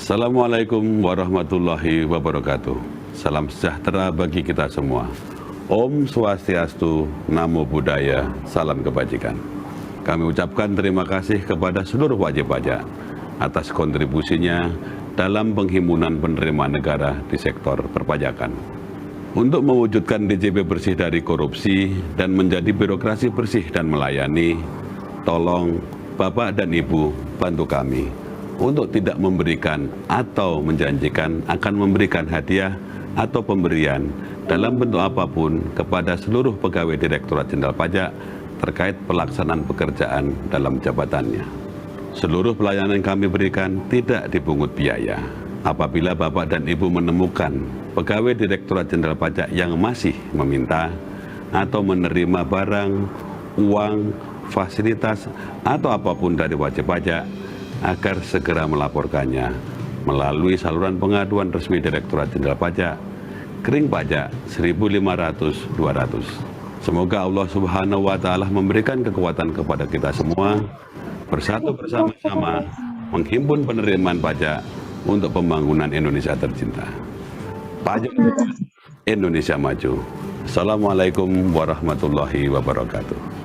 Assalamualaikum warahmatullahi wabarakatuh. Salam sejahtera bagi kita semua. Om Swastiastu, Namo Buddhaya, salam kebajikan. Kami ucapkan terima kasih kepada seluruh wajib pajak atas kontribusinya dalam penghimpunan penerimaan negara di sektor perpajakan. Untuk mewujudkan DJP bersih dari korupsi dan menjadi birokrasi bersih dan melayani, tolong Bapak dan Ibu bantu kami untuk tidak memberikan atau menjanjikan akan memberikan hadiah atau pemberian dalam bentuk apapun kepada seluruh pegawai Direktorat Jenderal Pajak terkait pelaksanaan pekerjaan dalam jabatannya. Seluruh pelayanan yang kami berikan tidak dipungut biaya. Apabila Bapak dan Ibu menemukan pegawai Direktorat Jenderal Pajak yang masih meminta atau menerima barang, uang, fasilitas, atau apapun dari wajib pajak, agar segera melaporkannya melalui saluran pengaduan resmi Direktorat Jenderal Pajak, Kering Pajak 1500-200. Semoga Allah Subhanahu wa Ta'ala memberikan kekuatan kepada kita semua, bersatu bersama-sama menghimpun penerimaan pajak untuk pembangunan Indonesia tercinta. Pajak Indonesia maju. Assalamualaikum warahmatullahi wabarakatuh.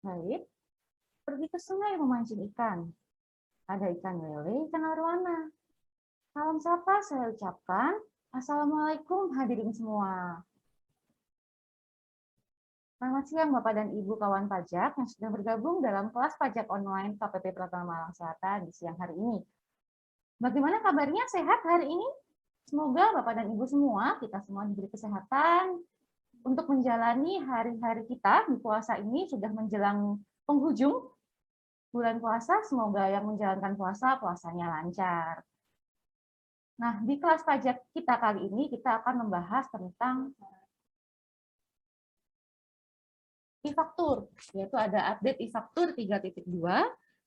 Baik, pergi ke sungai memancing ikan. Ada ikan lele, ikan arowana. Salam sapa saya ucapkan. Assalamualaikum hadirin semua. Selamat siang Bapak dan Ibu kawan pajak yang sudah bergabung dalam kelas pajak online KPP Pratama Malang Selatan di siang hari ini. Bagaimana kabarnya, sehat hari ini? Semoga Bapak dan Ibu semua, kita semua diberi kesehatan untuk menjalani hari-hari kita di puasa ini. Sudah menjelang penghujung bulan puasa, semoga yang menjalankan puasa, puasanya lancar. Nah, di kelas pajak kita kali ini, kita akan membahas tentang e-faktur, yaitu ada update e-faktur 3.2,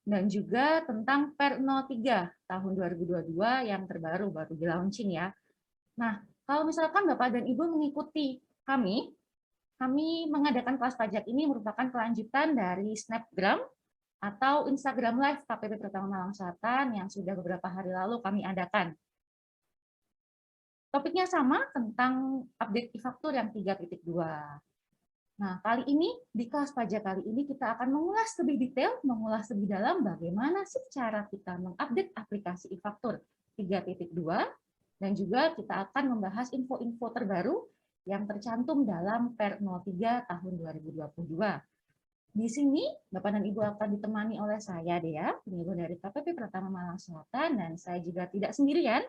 dan juga tentang Per 03 tahun 2022 yang terbaru, baru di launching ya. Nah, kalau misalkan Bapak dan Ibu mengikuti kami mengadakan kelas pajak ini merupakan kelanjutan dari Snapgram atau Instagram Live KPP Pratama Malang Selatan yang sudah beberapa hari lalu kami adakan. Topiknya sama, tentang update e-faktur yang 3.2. Nah, kali ini, di kelas pajak kali ini kita akan mengulas lebih detail, mengulas lebih dalam bagaimana sih cara kita mengupdate aplikasi e-faktur 3.2, dan juga kita akan membahas info-info terbaru yang tercantum dalam Per 03 tahun 2022. Di sini, Bapak dan Ibu akan ditemani oleh saya, Dea, penyuluh dari KPP Pratama Malang Selatan, dan saya juga tidak sendirian.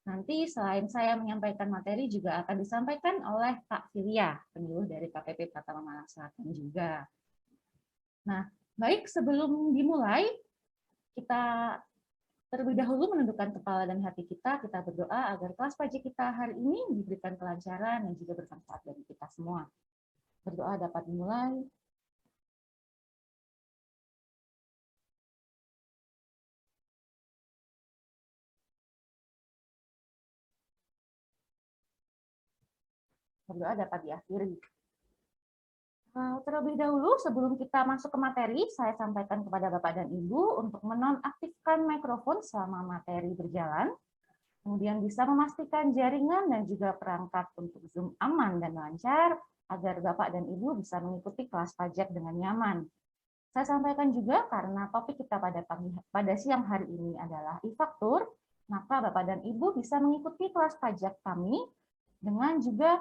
Nanti selain saya menyampaikan materi, juga akan disampaikan oleh Kak Filia, penyuluh dari KPP Pratama Malang Selatan juga. Nah, baik, sebelum dimulai, kita terlebih dahulu menundukkan kepala dan hati kita berdoa agar kelas pajak kita hari ini diberikan kelancaran dan juga bermanfaat bagi kita semua. Berdoa dapat dimulai. Berdoa dapat diakhiri. Terlebih dahulu, sebelum kita masuk ke materi, saya sampaikan kepada Bapak dan Ibu untuk menonaktifkan mikrofon selama materi berjalan, kemudian bisa memastikan jaringan dan juga perangkat untuk Zoom aman dan lancar, agar Bapak dan Ibu bisa mengikuti kelas pajak dengan nyaman. Saya sampaikan juga karena topik kita pada siang hari ini adalah e-faktur, maka Bapak dan Ibu bisa mengikuti kelas pajak kami dengan juga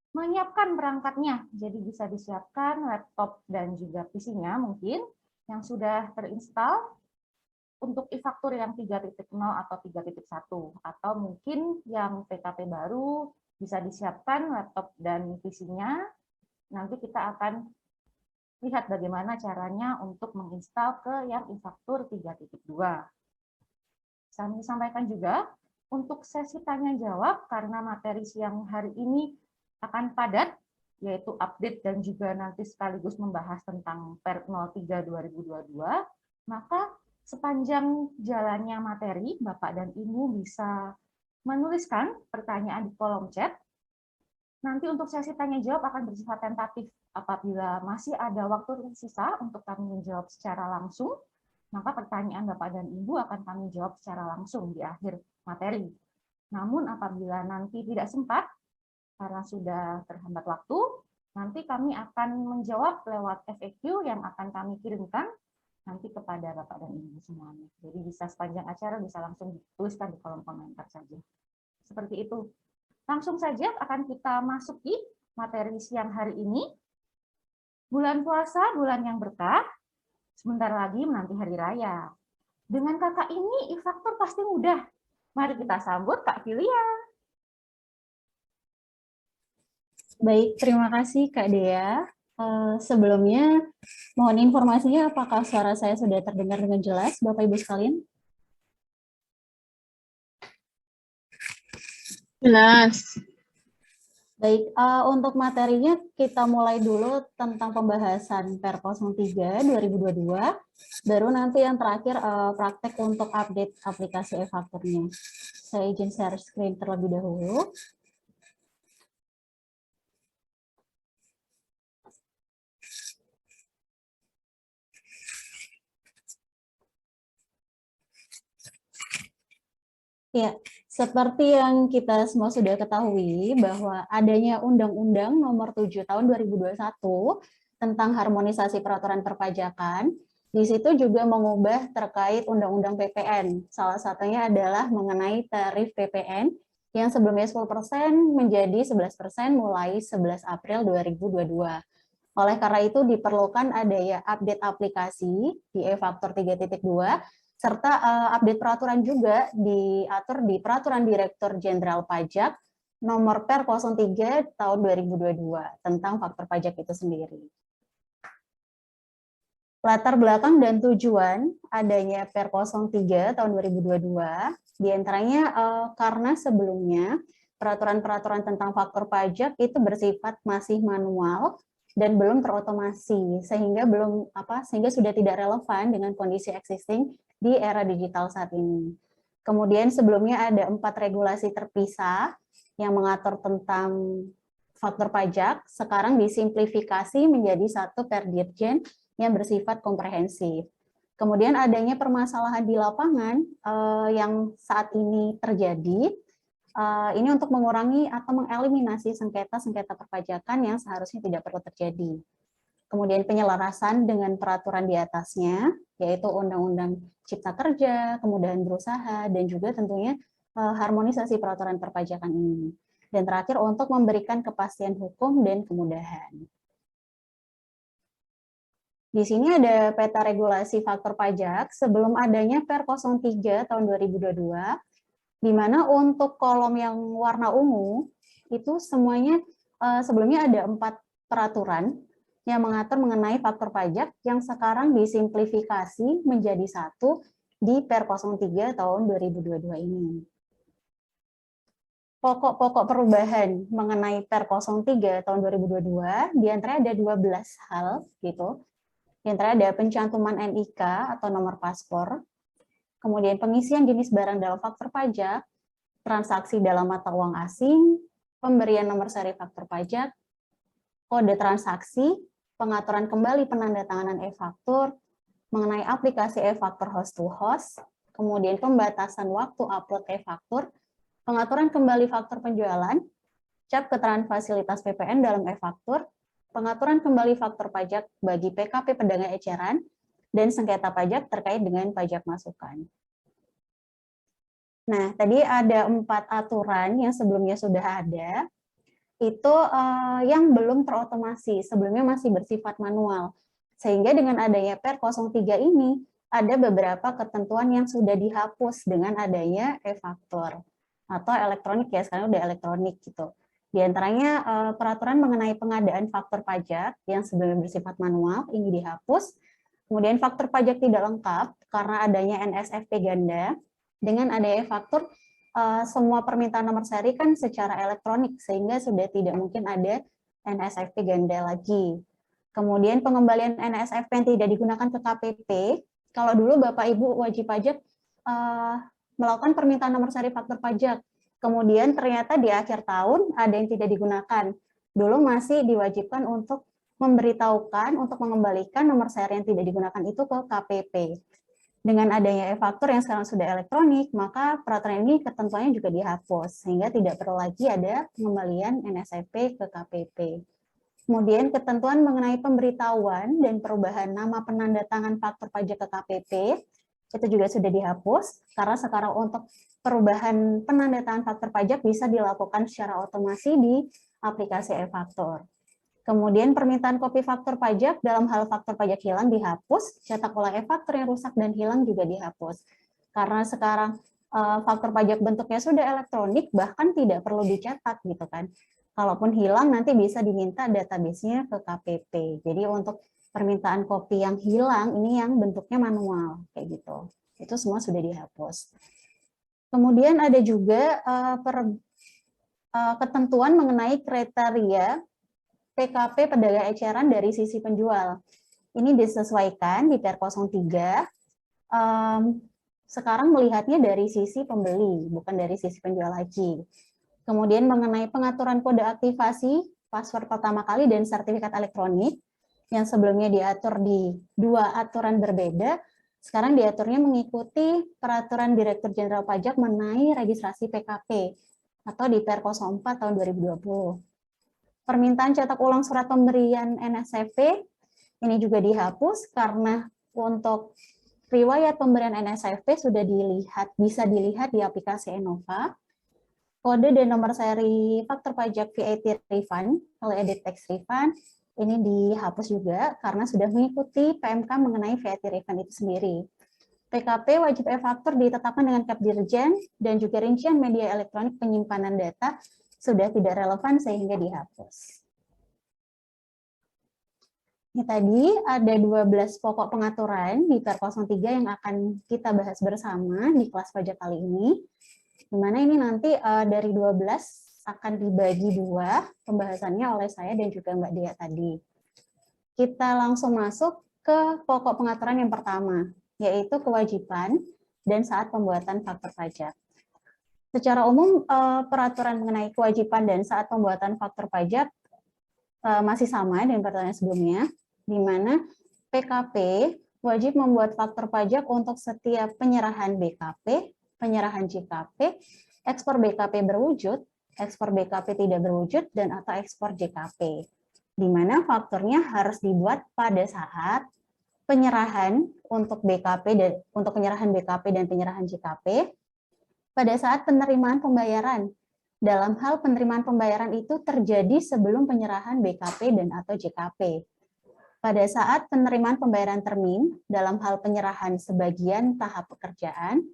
menyiapkan perangkatnya. Jadi bisa disiapkan laptop dan juga PC-nya mungkin yang sudah terinstall untuk e-faktur yang 3.0 atau 3.1, atau mungkin yang PKP baru bisa disiapkan laptop dan PC-nya. Nanti kita akan lihat bagaimana caranya untuk menginstal ke yang eFaktur 3.2. Saya sampaikan juga, untuk sesi tanya jawab, karena materi siang hari ini akan padat, yaitu update dan juga nanti sekaligus membahas tentang Per 03 2022, maka sepanjang jalannya materi, Bapak dan Ibu bisa menuliskan pertanyaan di kolom chat. Nanti untuk sesi tanya jawab akan bersifat tentatif. Apabila masih ada waktu tersisa untuk kami menjawab secara langsung, maka pertanyaan Bapak dan Ibu akan kami jawab secara langsung di akhir materi. Namun apabila nanti tidak sempat, karena sudah terhambat waktu, nanti kami akan menjawab lewat FAQ yang akan kami kirimkan nanti kepada Bapak dan Ibu semuanya. Jadi bisa sepanjang acara bisa langsung dituliskan di kolom komentar saja. Seperti itu. Langsung saja akan kita masuki materi siang hari ini. Bulan puasa, bulan yang berkah, sebentar lagi menanti hari raya. Dengan kakak ini, eFaktur pasti mudah. Mari kita sambut Kak Filia. Baik, terima kasih Kak Dea. Sebelumnya, mohon informasinya apakah suara saya sudah terdengar dengan jelas, Bapak Ibu sekalian? Jelas. Baik, untuk materinya kita mulai dulu tentang pembahasan Per 03 2022, baru nanti yang terakhir praktek untuk update aplikasi eFakturnya. Saya izin share screen terlebih dahulu. Ya, seperti yang kita semua sudah ketahui bahwa adanya Undang-Undang Nomor 7 Tahun 2021 tentang harmonisasi peraturan perpajakan, di situ juga mengubah terkait Undang-Undang PPN. Salah satunya adalah mengenai tarif PPN yang sebelumnya 10% menjadi 11% mulai 11 April 2022. Oleh karena itu diperlukan adanya update aplikasi di eFaktur 3.2 serta update peraturan juga diatur di Peraturan Direktur Jenderal Pajak nomor Per 03 tahun 2022 tentang faktur pajak itu sendiri. Latar belakang dan tujuan adanya Per 03 tahun 2022 diantaranya karena sebelumnya peraturan-peraturan tentang faktur pajak itu bersifat masih manual dan belum terotomasi sehingga sudah tidak relevan dengan kondisi existing di era digital saat ini. Kemudian sebelumnya ada 4 regulasi terpisah yang mengatur tentang faktur pajak, sekarang disimplifikasi menjadi satu Perdirjen yang bersifat komprehensif. Kemudian adanya permasalahan di lapangan yang saat ini terjadi, ini untuk mengurangi atau mengeliminasi sengketa-sengketa perpajakan yang seharusnya tidak perlu terjadi. Kemudian penyelarasan dengan peraturan di atasnya, yaitu Undang-Undang Cipta Kerja, kemudahan berusaha, dan juga tentunya harmonisasi peraturan perpajakan ini. Dan terakhir untuk memberikan kepastian hukum dan kemudahan. Di sini ada peta regulasi faktur pajak sebelum adanya Per 03 tahun 2022, di mana untuk kolom yang warna ungu, itu semuanya sebelumnya ada 4 peraturan yang mengatur mengenai faktur pajak yang sekarang disimplifikasi menjadi satu di Per 03 tahun 2022 ini. Pokok-pokok perubahan mengenai Per 03 tahun 2022 diantaranya ada 12 hal gitu. Diantaranya ada pencantuman NIK atau nomor paspor, kemudian pengisian jenis barang dalam faktur pajak, transaksi dalam mata uang asing, pemberian nomor seri faktur pajak, kode transaksi, pengaturan kembali penandatanganan e-faktur, mengenai aplikasi e-faktur host to host, kemudian pembatasan waktu upload e-faktur, pengaturan kembali faktur penjualan, cap keterangan fasilitas PPN dalam e-faktur, pengaturan kembali faktur pajak bagi PKP pedagang eceran, dan sengketa pajak terkait dengan pajak masukan. Nah, tadi ada 4 aturan yang sebelumnya sudah ada, itu yang belum terotomasi, sebelumnya masih bersifat manual. Sehingga dengan adanya Per 03 ini, ada beberapa ketentuan yang sudah dihapus dengan adanya e-faktur. Atau elektronik ya, sekarang udah elektronik gitu. Di antaranya peraturan mengenai pengadaan faktur pajak yang sebelumnya bersifat manual ini dihapus. Kemudian faktur pajak tidak lengkap karena adanya NSFP ganda. Dengan adanya faktur, semua permintaan nomor seri kan secara elektronik sehingga sudah tidak mungkin ada NSFP ganda lagi. Kemudian pengembalian NSFP yang tidak digunakan ke KPP. Kalau dulu Bapak Ibu wajib pajak melakukan permintaan nomor seri faktur pajak. Kemudian ternyata di akhir tahun ada yang tidak digunakan. Dulu masih diwajibkan untuk memberitahukan untuk mengembalikan nomor seri yang tidak digunakan itu ke KPP. Dengan adanya e-faktur yang sekarang sudah elektronik, maka peraturan ini ketentuannya juga dihapus, sehingga tidak perlu lagi ada pengembalian NSFP ke KPP. Kemudian ketentuan mengenai pemberitahuan dan perubahan nama penandatangan faktur pajak ke KPP, itu juga sudah dihapus, karena sekarang untuk perubahan penandatangan faktur pajak bisa dilakukan secara otomasi di aplikasi e-faktur. Kemudian permintaan kopi faktur pajak dalam hal faktur pajak hilang dihapus, cetak ulang e-faktur yang rusak dan hilang juga dihapus. Karena sekarang faktur pajak bentuknya sudah elektronik, bahkan tidak perlu dicetak gitu kan. Kalaupun hilang nanti bisa diminta database-nya ke KPP. Jadi untuk permintaan kopi yang hilang ini yang bentuknya manual kayak gitu. Itu semua sudah dihapus. Kemudian ada juga ketentuan mengenai kriteria PKP pedagang eceran dari sisi penjual. Ini disesuaikan di Per 03. Sekarang melihatnya dari sisi pembeli, bukan dari sisi penjual lagi. Kemudian mengenai pengaturan kode aktivasi, password pertama kali dan sertifikat elektronik, yang sebelumnya diatur di 2 aturan berbeda, sekarang diaturnya mengikuti Peraturan Direktur Jenderal Pajak mengenai registrasi PKP, atau di Per 04 tahun 2020. Permintaan cetak ulang surat pemberian NSFP ini juga dihapus karena untuk riwayat pemberian NSFP sudah bisa dilihat di aplikasi Enova. Kode dan nomor seri faktur pajak VAT refund oleh Edit Tax Refund ini dihapus juga karena sudah mengikuti PMK mengenai VAT refund itu sendiri. PKP wajib e-faktur ditetapkan dengan Kep Dirjen dan juga rincian media elektronik penyimpanan data sudah tidak relevan sehingga dihapus. Ini tadi ada 12 pokok pengaturan di Per 03 yang akan kita bahas bersama di kelas pajak kali ini. Di mana ini nanti dari 12 akan dibagi 2 pembahasannya oleh saya dan juga Mbak Dea tadi. Kita langsung masuk ke pokok pengaturan yang pertama, yaitu kewajiban dan saat pembuatan faktur pajak. Secara umum, peraturan mengenai kewajiban dan saat pembuatan faktur pajak masih sama dengan peraturan sebelumnya, di mana PKP wajib membuat faktur pajak untuk setiap penyerahan BKP, penyerahan JKP, ekspor BKP berwujud, ekspor BKP tidak berwujud, dan atau ekspor JKP. Di mana fakturnya harus dibuat pada saat penyerahan untuk BKP dan untuk penyerahan BKP dan penyerahan JKP, pada saat penerimaan pembayaran. Dalam hal penerimaan pembayaran itu terjadi sebelum penyerahan BKP dan atau JKP. Pada saat penerimaan pembayaran termin, dalam hal penyerahan sebagian tahap pekerjaan,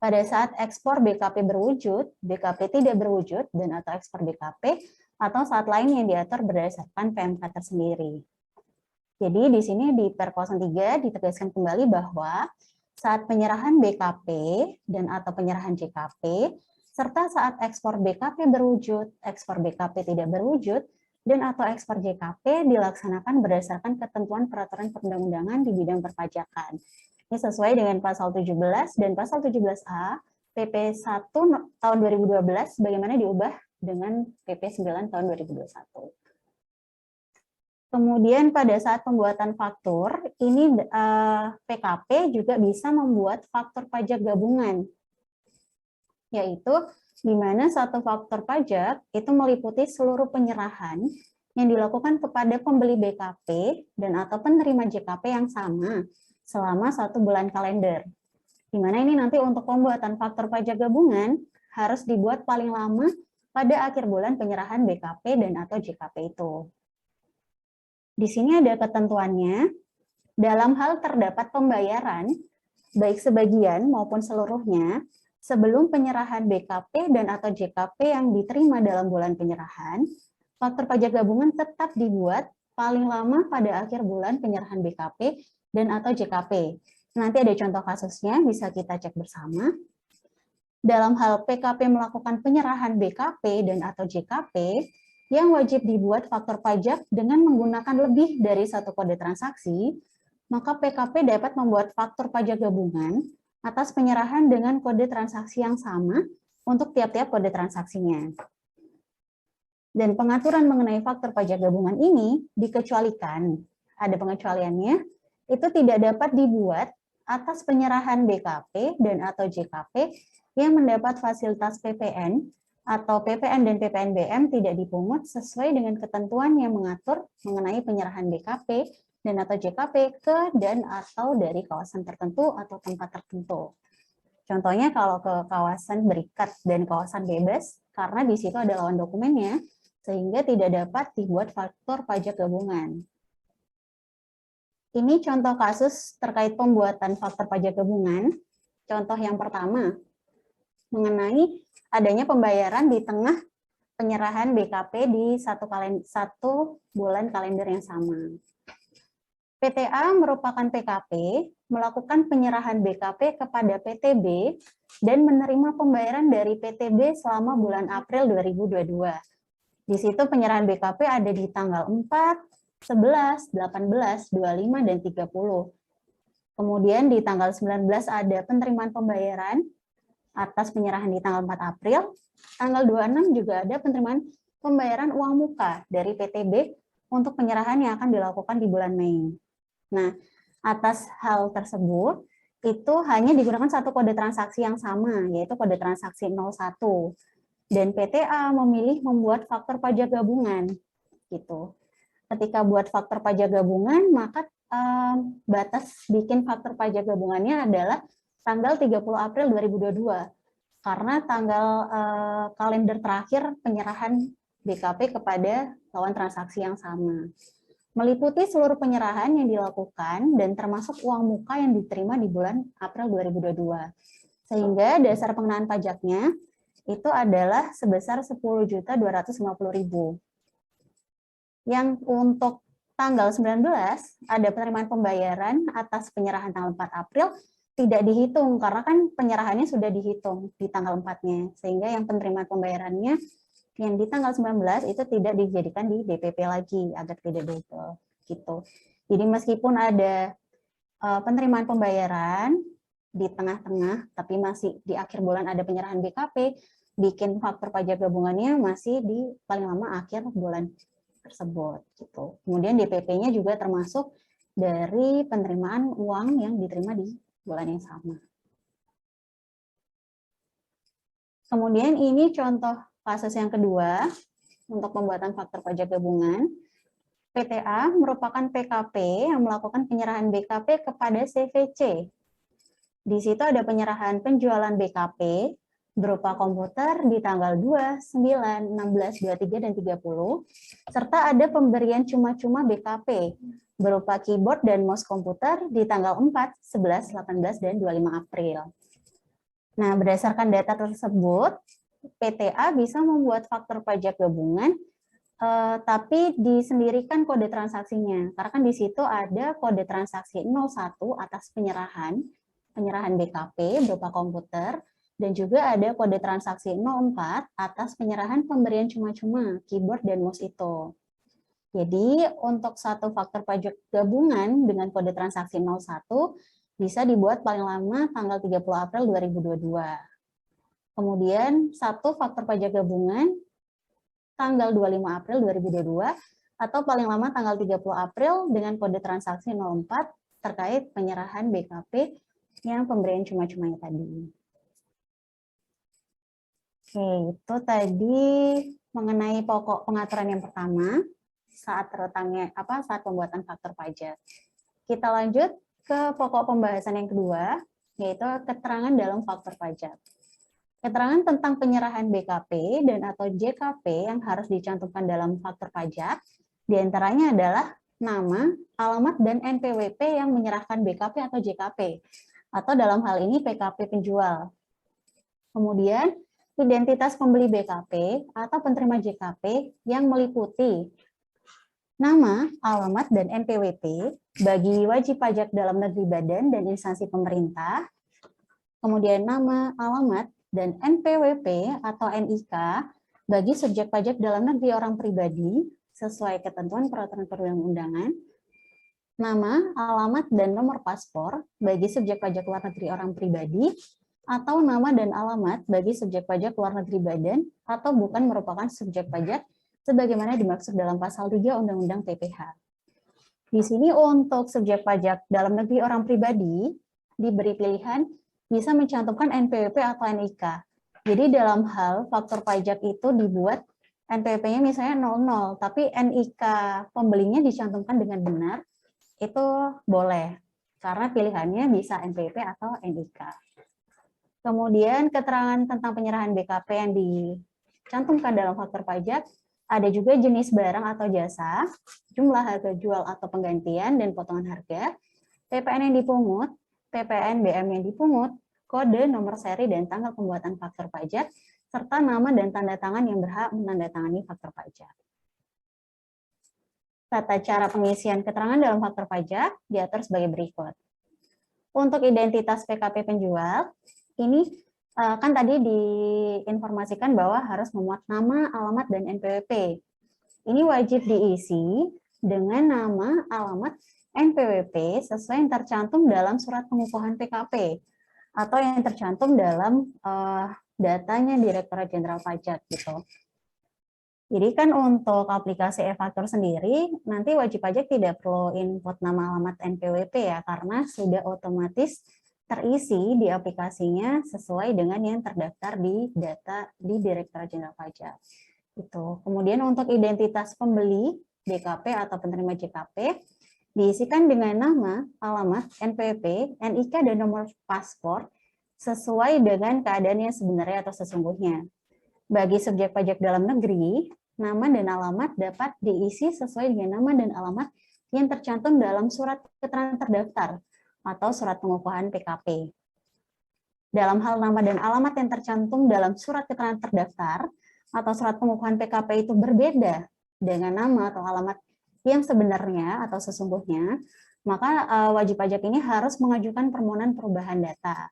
pada saat ekspor BKP berwujud, BKP tidak berwujud, dan atau ekspor BKP, atau saat lain yang diatur berdasarkan PMK tersendiri. Jadi di sini di Per 03 ditegaskan kembali bahwa saat penyerahan BKP dan atau penyerahan JKP, serta saat ekspor BKP berwujud, ekspor BKP tidak berwujud, dan atau ekspor JKP dilaksanakan berdasarkan ketentuan peraturan perundang-undangan di bidang perpajakan. Ini sesuai dengan pasal 17 dan pasal 17A PP 1 tahun 2012 bagaimana diubah dengan PP 9 tahun 2021. Kemudian pada saat pembuatan faktur, ini PKP juga bisa membuat faktur pajak gabungan, yaitu di mana satu faktur pajak itu meliputi seluruh penyerahan yang dilakukan kepada pembeli BKP dan atau penerima JKP yang sama selama 1 bulan kalender. Di mana ini nanti untuk pembuatan faktur pajak gabungan harus dibuat paling lama pada akhir bulan penyerahan BKP dan atau JKP itu. Di sini ada ketentuannya, dalam hal terdapat pembayaran, baik sebagian maupun seluruhnya, sebelum penyerahan BKP dan atau JKP yang diterima dalam bulan penyerahan, faktur pajak gabungan tetap dibuat paling lama pada akhir bulan penyerahan BKP dan atau JKP. Nanti ada contoh kasusnya, bisa kita cek bersama. Dalam hal PKP melakukan penyerahan BKP dan atau JKP, yang wajib dibuat faktur pajak dengan menggunakan lebih dari satu kode transaksi, maka PKP dapat membuat faktur pajak gabungan atas penyerahan dengan kode transaksi yang sama untuk tiap-tiap kode transaksinya. Dan pengaturan mengenai faktur pajak gabungan ini dikecualikan, ada pengecualiannya, itu tidak dapat dibuat atas penyerahan BKP dan atau JKP yang mendapat fasilitas PPN atau PPN dan PPNBM tidak dipungut sesuai dengan ketentuan yang mengatur mengenai penyerahan BKP dan atau JKP ke dan atau dari kawasan tertentu atau tempat tertentu. Contohnya kalau ke kawasan berikat dan kawasan bebas, karena di situ ada lawan dokumennya, sehingga tidak dapat dibuat faktur pajak gabungan. Ini contoh kasus terkait pembuatan faktur pajak gabungan. Contoh yang pertama, mengenai adanya pembayaran di tengah penyerahan BKP di satu bulan kalender yang sama. PTA merupakan PKP, melakukan penyerahan BKP kepada PTB dan menerima pembayaran dari PTB selama bulan April 2022. Di situ penyerahan BKP ada di tanggal 4, 11, 18, 25, dan 30. Kemudian di tanggal 19 ada penerimaan pembayaran atas penyerahan di tanggal 4 April. Tanggal 26 juga ada penerimaan pembayaran uang muka dari PTB untuk penyerahan yang akan dilakukan di bulan Mei. Nah, atas hal tersebut, itu hanya digunakan satu kode transaksi yang sama, yaitu kode transaksi 01. Dan PTA memilih membuat faktur pajak gabungan. Gitu. Ketika buat faktur pajak gabungan, maka batas bikin faktur pajak gabungannya adalah tanggal 30 April 2022. Karena tanggal kalender terakhir penyerahan BKP kepada lawan transaksi yang sama. Meliputi seluruh penyerahan yang dilakukan dan termasuk uang muka yang diterima di bulan April 2022. Sehingga dasar pengenaan pajaknya itu adalah sebesar 10.250.000. Yang untuk tanggal 19 ada penerimaan pembayaran atas penyerahan tanggal 4 April tidak dihitung karena kan penyerahannya sudah dihitung di tanggal 4-nya. Sehingga yang penerimaan pembayarannya yang di tanggal 19 itu tidak dijadikan di DPP lagi agar tidak double gitu. Jadi meskipun ada penerimaan pembayaran di tengah-tengah tapi masih di akhir bulan ada penyerahan BKP, bikin faktur pajak gabungannya masih di paling lama akhir bulan tersebut gitu. Kemudian DPP-nya juga termasuk dari penerimaan uang yang diterima di bulan yang sama. Kemudian ini contoh kasus yang kedua, untuk pembuatan faktur pajak gabungan, PTA merupakan PKP yang melakukan penyerahan BKP kepada CVC. Di situ ada penyerahan penjualan BKP berupa komputer di tanggal 2, 9, 16, 23, dan 30, serta ada pemberian cuma-cuma BKP berupa keyboard dan mouse komputer di tanggal 4, 11, 18, dan 25 April. Nah, berdasarkan data tersebut, PTA bisa membuat faktur pajak gabungan, tapi disendirikan kode transaksinya. Karena kan di situ ada kode transaksi 01 atas penyerahan BKP berupa komputer, dan juga ada kode transaksi 04 atas penyerahan pemberian cuma-cuma keyboard dan mouse itu. Jadi untuk satu faktur pajak gabungan dengan kode transaksi 01 bisa dibuat paling lama tanggal 30 April 2022. Kemudian satu faktur pajak gabungan tanggal 25 April 2022 atau paling lama tanggal 30 April dengan kode transaksi 04 terkait penyerahan BKP yang pemberian cuma-cumanya tadi. Oke, itu tadi mengenai pokok pengaturan yang pertama saat pembuatan faktur pajak. Kita lanjut ke pokok pembahasan yang kedua, yaitu keterangan dalam faktur pajak. Keterangan tentang penyerahan BKP dan atau JKP yang harus dicantumkan dalam faktur pajak, diantaranya adalah nama, alamat, dan NPWP yang menyerahkan BKP atau JKP, atau dalam hal ini PKP penjual. Kemudian, identitas pembeli BKP atau penerima JKP yang meliputi nama, alamat, dan NPWP bagi wajib pajak dalam negeri badan dan instansi pemerintah, kemudian nama, alamat, dan NPWP atau NIK bagi subjek pajak dalam negeri orang pribadi sesuai ketentuan peraturan perundang-undangan, nama, alamat, dan nomor paspor bagi subjek pajak luar negeri orang pribadi, atau nama dan alamat bagi subjek pajak luar negeri badan atau bukan merupakan subjek pajak sebagaimana dimaksud dalam pasal 3 Undang-Undang PPH. Di sini untuk subjek pajak dalam negeri orang pribadi diberi pilihan bisa mencantumkan NPWP atau NIK. Jadi dalam hal faktur pajak itu dibuat NPWP-nya misalnya 00, tapi NIK pembelinya dicantumkan dengan benar, itu boleh. Karena pilihannya bisa NPWP atau NIK. Kemudian keterangan tentang penyerahan BKP yang dicantumkan dalam faktur pajak, ada juga jenis barang atau jasa, jumlah harga jual atau penggantian dan potongan harga, PPN yang dipungut, PPN BM yang dipungut, kode, nomor seri, dan tanggal pembuatan faktur pajak, serta nama dan tanda tangan yang berhak menandatangani faktur pajak. Tata cara pengisian keterangan dalam faktur pajak diatur sebagai berikut. Untuk identitas PKP penjual, ini kan tadi diinformasikan bahwa harus memuat nama, alamat, dan NPWP. Ini wajib diisi dengan nama, alamat, NPWP sesuai yang tercantum dalam surat pengukuhan PKP atau yang tercantum dalam datanya Direktorat Jenderal Pajak gitu. Jadi kan untuk aplikasi e-faktur sendiri nanti wajib pajak tidak perlu input nama, alamat, NPWP ya, karena sudah otomatis terisi di aplikasinya sesuai dengan yang terdaftar di data di Direktorat Jenderal Pajak. Itu. Kemudian untuk identitas pembeli BKP atau penerima JKP diisikan dengan nama, alamat, NPWP, NIK, dan nomor paspor sesuai dengan keadaan yang sebenarnya atau sesungguhnya. Bagi subjek pajak dalam negeri, nama dan alamat dapat diisi sesuai dengan nama dan alamat yang tercantum dalam surat keterangan terdaftar atau surat pengukuhan PKP. Dalam hal nama dan alamat yang tercantum dalam surat keterangan terdaftar atau surat pengukuhan PKP itu berbeda dengan nama atau alamat yang sebenarnya atau sesungguhnya, maka wajib pajak ini harus mengajukan permohonan perubahan data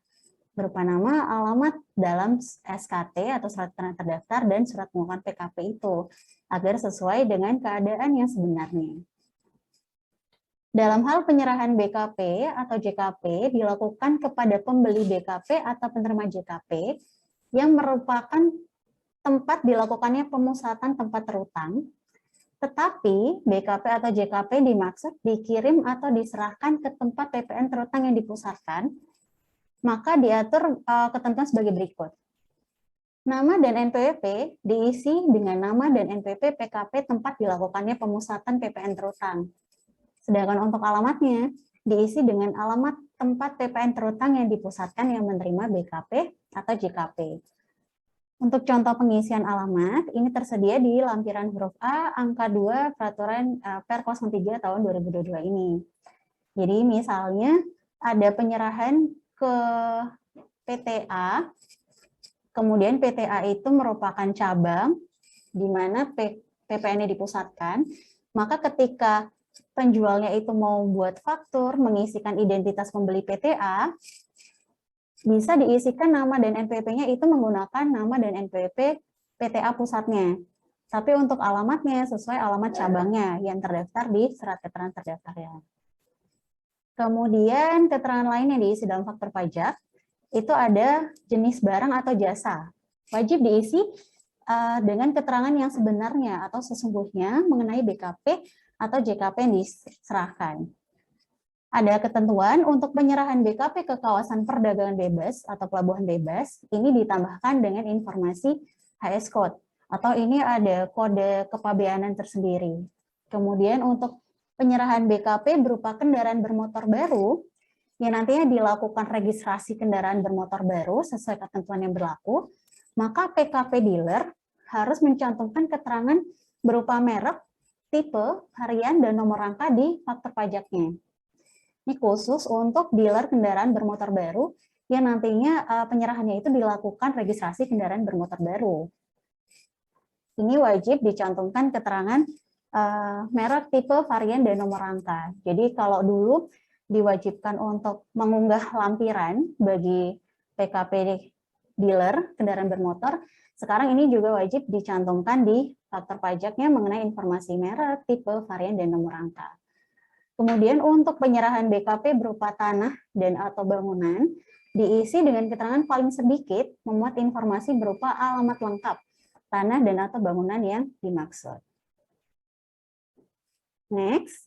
berupa nama, alamat dalam SKT atau surat keterangan terdaftar dan surat pengukuhan PKP itu agar sesuai dengan keadaan yang sebenarnya. Dalam hal penyerahan BKP atau JKP dilakukan kepada pembeli BKP atau penerima JKP yang merupakan tempat dilakukannya pemusatan tempat terutang, tetapi BKP atau JKP dimaksud dikirim atau diserahkan ke tempat PPN terutang yang dipusatkan, maka diatur ketentuan sebagai berikut. Nama dan NPWP diisi dengan nama dan NPWP PKP tempat dilakukannya pemusatan PPN terutang. Sedangkan untuk alamatnya diisi dengan alamat tempat PPN terutang yang dipusatkan yang menerima BKP atau JKP. Untuk contoh pengisian alamat, ini tersedia di lampiran huruf A, angka 2, peraturan Per 03 tahun 2022 ini. Jadi misalnya ada penyerahan ke PTA, kemudian PTA itu merupakan cabang di mana PPN-nya dipusatkan, maka ketika penjualnya itu mau buat faktur, mengisikan identitas pembeli PTA, bisa diisikan nama dan NPWP-nya itu menggunakan nama dan NPWP PTA pusatnya. Tapi untuk alamatnya sesuai alamat cabangnya yang terdaftar di surat keterangan terdaftarnya. Kemudian keterangan lain yang diisi dalam faktur pajak, itu ada jenis barang atau jasa. Wajib diisi dengan keterangan yang sebenarnya atau sesungguhnya mengenai BKP atau JKP yang diserahkan. Ada ketentuan untuk penyerahan BKP ke kawasan perdagangan bebas atau pelabuhan bebas, ini ditambahkan dengan informasi HS Code, atau ini ada kode kepabeanan tersendiri. Kemudian untuk penyerahan BKP berupa kendaraan bermotor baru, yang nantinya dilakukan registrasi kendaraan bermotor baru sesuai ketentuan yang berlaku, maka PKP dealer harus mencantumkan keterangan berupa merek, tipe, harian, dan nomor rangka di faktur pajaknya. Ini khusus untuk dealer kendaraan bermotor baru yang nantinya penyerahannya itu dilakukan registrasi kendaraan bermotor baru. Ini wajib dicantumkan keterangan merek, tipe, varian, dan nomor rangka. Jadi kalau dulu diwajibkan untuk mengunggah lampiran bagi PKP dealer kendaraan bermotor, sekarang ini juga wajib dicantumkan di faktur pajaknya mengenai informasi merek, tipe, varian, dan nomor rangka. Kemudian untuk penyerahan BKP berupa tanah dan atau bangunan, diisi dengan keterangan paling sedikit memuat informasi berupa alamat lengkap tanah dan atau bangunan yang dimaksud. Next,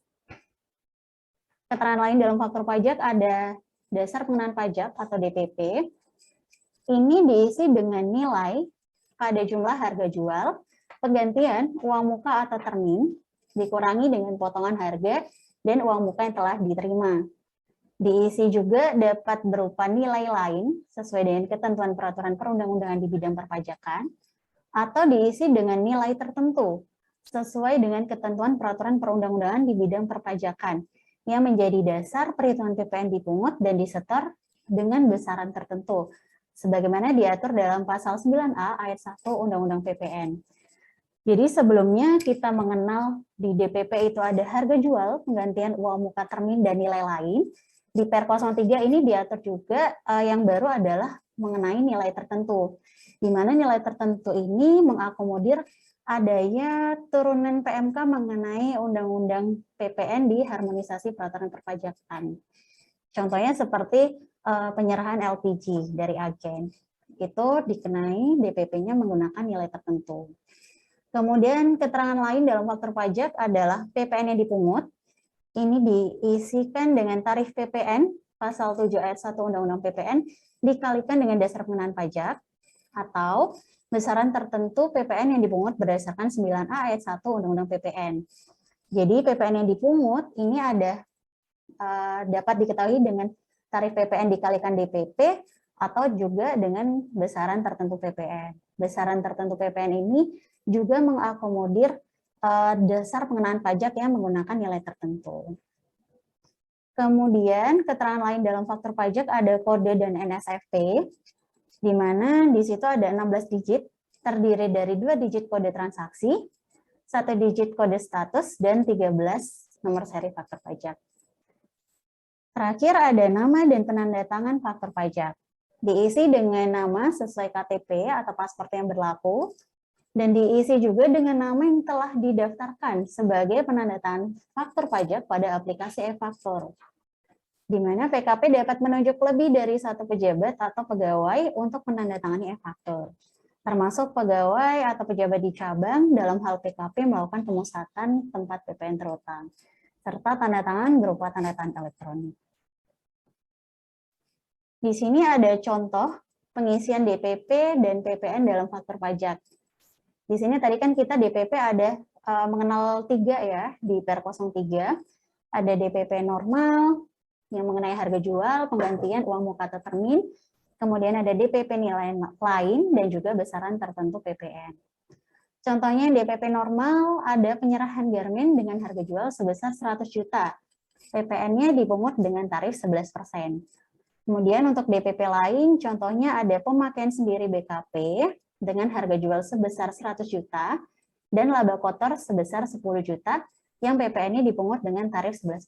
keterangan lain dalam faktur pajak ada dasar pengenaan pajak atau DPP. Ini diisi dengan nilai pada jumlah harga jual, penggantian uang muka atau termin, dikurangi dengan potongan harga dan uang muka yang telah diterima. Diisi juga dapat berupa nilai lain sesuai dengan ketentuan peraturan perundang-undangan di bidang perpajakan, atau diisi dengan nilai tertentu sesuai dengan ketentuan peraturan perundang-undangan di bidang perpajakan yang menjadi dasar perhitungan PPN dipungut dan disetor dengan besaran tertentu sebagaimana diatur dalam pasal 9A ayat 1 Undang-Undang PPN. Jadi sebelumnya kita mengenal di DPP itu ada harga jual, penggantian uang muka termin, dan nilai lain. Di Per 03 ini diatur juga yang baru adalah mengenai nilai tertentu. Di mana nilai tertentu ini mengakomodir adanya turunan PMK mengenai Undang-Undang PPN di harmonisasi peraturan perpajakan. Contohnya seperti penyerahan LPG dari agen. Itu dikenai DPP-nya menggunakan nilai tertentu. Kemudian keterangan lain dalam faktur pajak adalah PPN yang dipungut. Ini diisikan dengan tarif PPN pasal 7 ayat 1 Undang-Undang PPN dikalikan dengan dasar pengenaan pajak atau besaran tertentu PPN yang dipungut berdasarkan 9A ayat 1 Undang-Undang PPN. Jadi PPN yang dipungut ini ada dapat diketahui dengan tarif PPN dikalikan DPP atau juga dengan besaran tertentu PPN. Besaran tertentu PPN ini juga mengakomodir dasar pengenaan pajak yang menggunakan nilai tertentu. Kemudian keterangan lain dalam faktur pajak ada kode dan NSFP, di mana di situ ada 16 digit, terdiri dari 2 digit kode transaksi, 1 digit kode status, dan 13 nomor seri faktur pajak. Terakhir ada nama dan penandatangan faktur pajak. Diisi dengan nama sesuai KTP atau paspor yang berlaku, dan diisi juga dengan nama yang telah didaftarkan sebagai penandatangan faktur pajak pada aplikasi e-faktur. Di mana PKP dapat menunjuk lebih dari satu pejabat atau pegawai untuk menandatangani e-faktur, termasuk pegawai atau pejabat di cabang dalam hal PKP melakukan pemusatan tempat PPN terutang, serta tanda tangan berupa tanda tangan elektronik. Di sini ada contoh pengisian DPP dan PPN dalam faktur pajak. Di sini tadi kan kita DPP ada mengenal 3 ya, di Per 03, ada DPP normal yang mengenai harga jual, penggantian uang muka atau termin, kemudian ada DPP nilai lain, dan juga besaran tertentu PPN. Contohnya DPP normal ada penyerahan garmen dengan harga jual sebesar 100 juta, PPN-nya dipungut dengan tarif 11%. Kemudian untuk DPP lain, contohnya ada pemakaian sendiri BKP, dengan harga jual sebesar 100 juta dan laba kotor sebesar 10 juta yang PPN-nya dipungut dengan tarif 11%.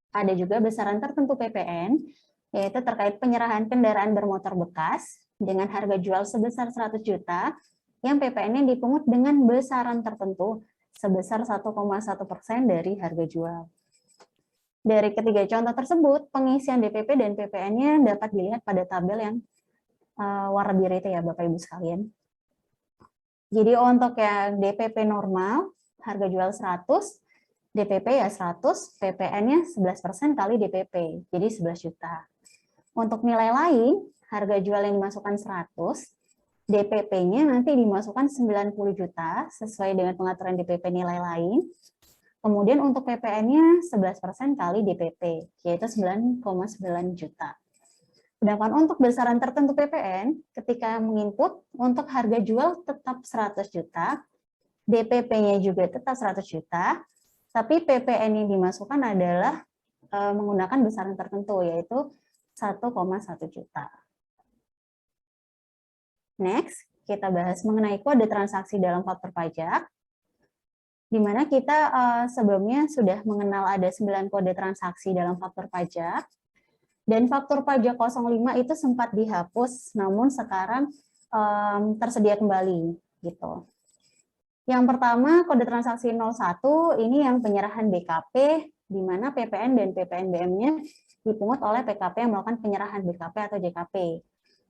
Ada juga besaran tertentu PPN, yaitu terkait penyerahan kendaraan bermotor bekas dengan harga jual sebesar 100 juta yang PPN-nya dipungut dengan besaran tertentu sebesar 1,1% dari harga jual. Dari ketiga contoh tersebut, pengisian DPP dan PPN-nya dapat dilihat pada tabel yang warna biru itu ya Bapak Ibu sekalian. Jadi untuk yang DPP normal, harga jual 100, DPP ya 100, PPN-nya 11% kali DPP, jadi 11 juta. Untuk nilai lain, harga jual yang dimasukkan 100, DPP-nya nanti dimasukkan 90 juta sesuai dengan pengaturan DPP nilai lain. Kemudian untuk PPN-nya 11% kali DPP, yaitu 9,9 juta. Sedangkan untuk besaran tertentu PPN, ketika menginput untuk harga jual tetap 100 juta, DPP-nya juga tetap 100 juta, tapi PPN yang dimasukkan adalah menggunakan besaran tertentu, yaitu 1,1 juta. Next, kita bahas mengenai kode transaksi dalam faktur pajak, di mana kita sebelumnya sudah mengenal ada 9 kode transaksi dalam faktur pajak, dan faktur pajak 05 itu sempat dihapus, namun sekarang tersedia kembali, gitu. Yang pertama, kode transaksi 01, ini yang penyerahan BKP, di mana PPN dan PPNBM-nya dipungut oleh PKP yang melakukan penyerahan BKP atau JKP,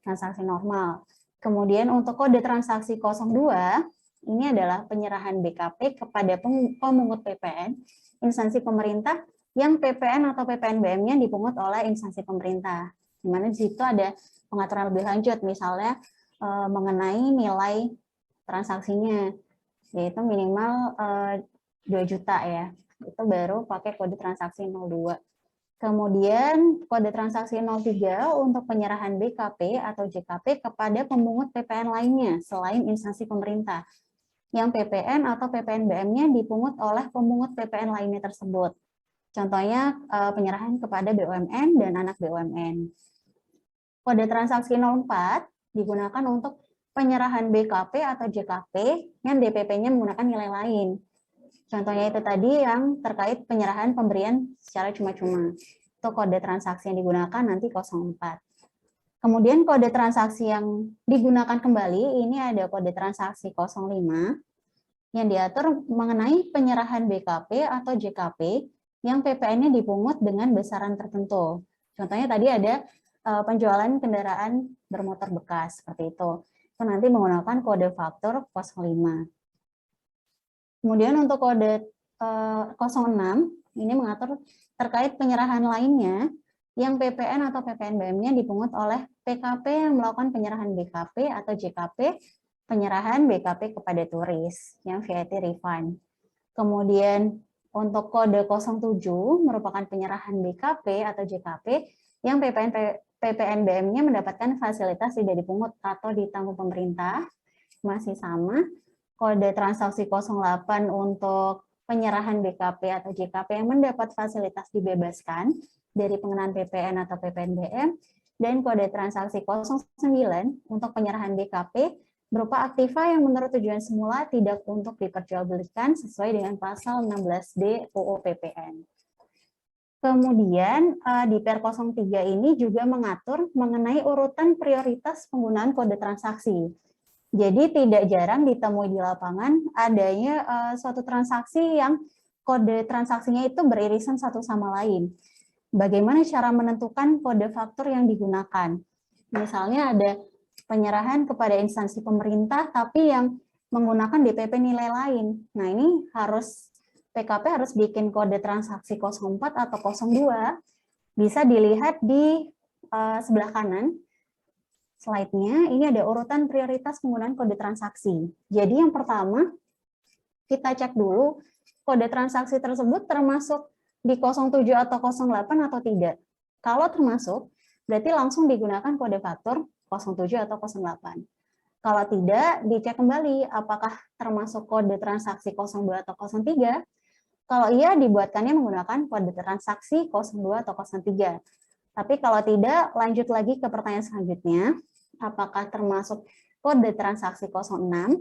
transaksi normal. Kemudian untuk kode transaksi 02, ini adalah penyerahan BKP kepada pemungut PPN, instansi pemerintah, yang PPN atau PPNBM-nya dipungut oleh instansi pemerintah. Di mana di situ ada pengaturan lebih lanjut, misalnya mengenai nilai transaksinya, yaitu minimal 2 juta ya. Itu baru pakai kode transaksi 02. Kemudian kode transaksi 03 untuk penyerahan BKP atau JKP kepada pemungut PPN lainnya selain instansi pemerintah, yang PPN atau PPNBM-nya dipungut oleh pemungut PPN lainnya tersebut. Contohnya penyerahan kepada BUMN dan anak BUMN. Kode transaksi 04 digunakan untuk penyerahan BKP atau JKP yang DPP-nya menggunakan nilai lain. Contohnya itu tadi yang terkait penyerahan pemberian secara cuma-cuma. Itu kode transaksi yang digunakan nanti 04. Kemudian kode transaksi yang digunakan kembali, ini ada kode transaksi 05 yang diatur mengenai penyerahan BKP atau JKP yang PPN-nya dipungut dengan besaran tertentu. Contohnya tadi ada penjualan kendaraan bermotor bekas, seperti itu. Itu nanti menggunakan kode faktur 05. Kemudian untuk kode 06, ini mengatur terkait penyerahan lainnya yang PPN atau PPNBM-nya dipungut oleh PKP yang melakukan penyerahan BKP atau JKP, penyerahan BKP kepada turis, yang VAT refund. Kemudian untuk kode 07 merupakan penyerahan BKP atau JKP yang PPNBM-nya mendapatkan fasilitas tidak dipungut atau ditanggung pemerintah, masih sama. Kode transaksi 08 untuk penyerahan BKP atau JKP yang mendapat fasilitas dibebaskan dari pengenaan PPN atau PPNBM, dan kode transaksi 09 untuk penyerahan BKP berupa aktiva yang menurut tujuan semula tidak untuk diperjualbelikan sesuai dengan pasal 16D UU PPN. Kemudian di Per 03 ini juga mengatur mengenai urutan prioritas penggunaan kode transaksi. Jadi tidak jarang ditemui di lapangan adanya suatu transaksi yang kode transaksinya itu beririsan satu sama lain. Bagaimana cara menentukan kode faktur yang digunakan? Misalnya ada penyerahan kepada instansi pemerintah tapi yang menggunakan DPP nilai lain. Nah, ini PKP harus bikin kode transaksi 04 atau 02. Bisa dilihat di sebelah kanan slide-nya, ini ada urutan prioritas penggunaan kode transaksi. Jadi yang pertama, kita cek dulu kode transaksi tersebut termasuk di 07 atau 08 atau tidak. Kalau termasuk, berarti langsung digunakan kode faktur 07 atau 08. Kalau tidak, dicek kembali apakah termasuk kode transaksi 02 atau 03. Kalau iya, dibuatkannya menggunakan kode transaksi 02 atau 03. Tapi kalau tidak, lanjut lagi ke pertanyaan selanjutnya. Apakah termasuk kode transaksi 06?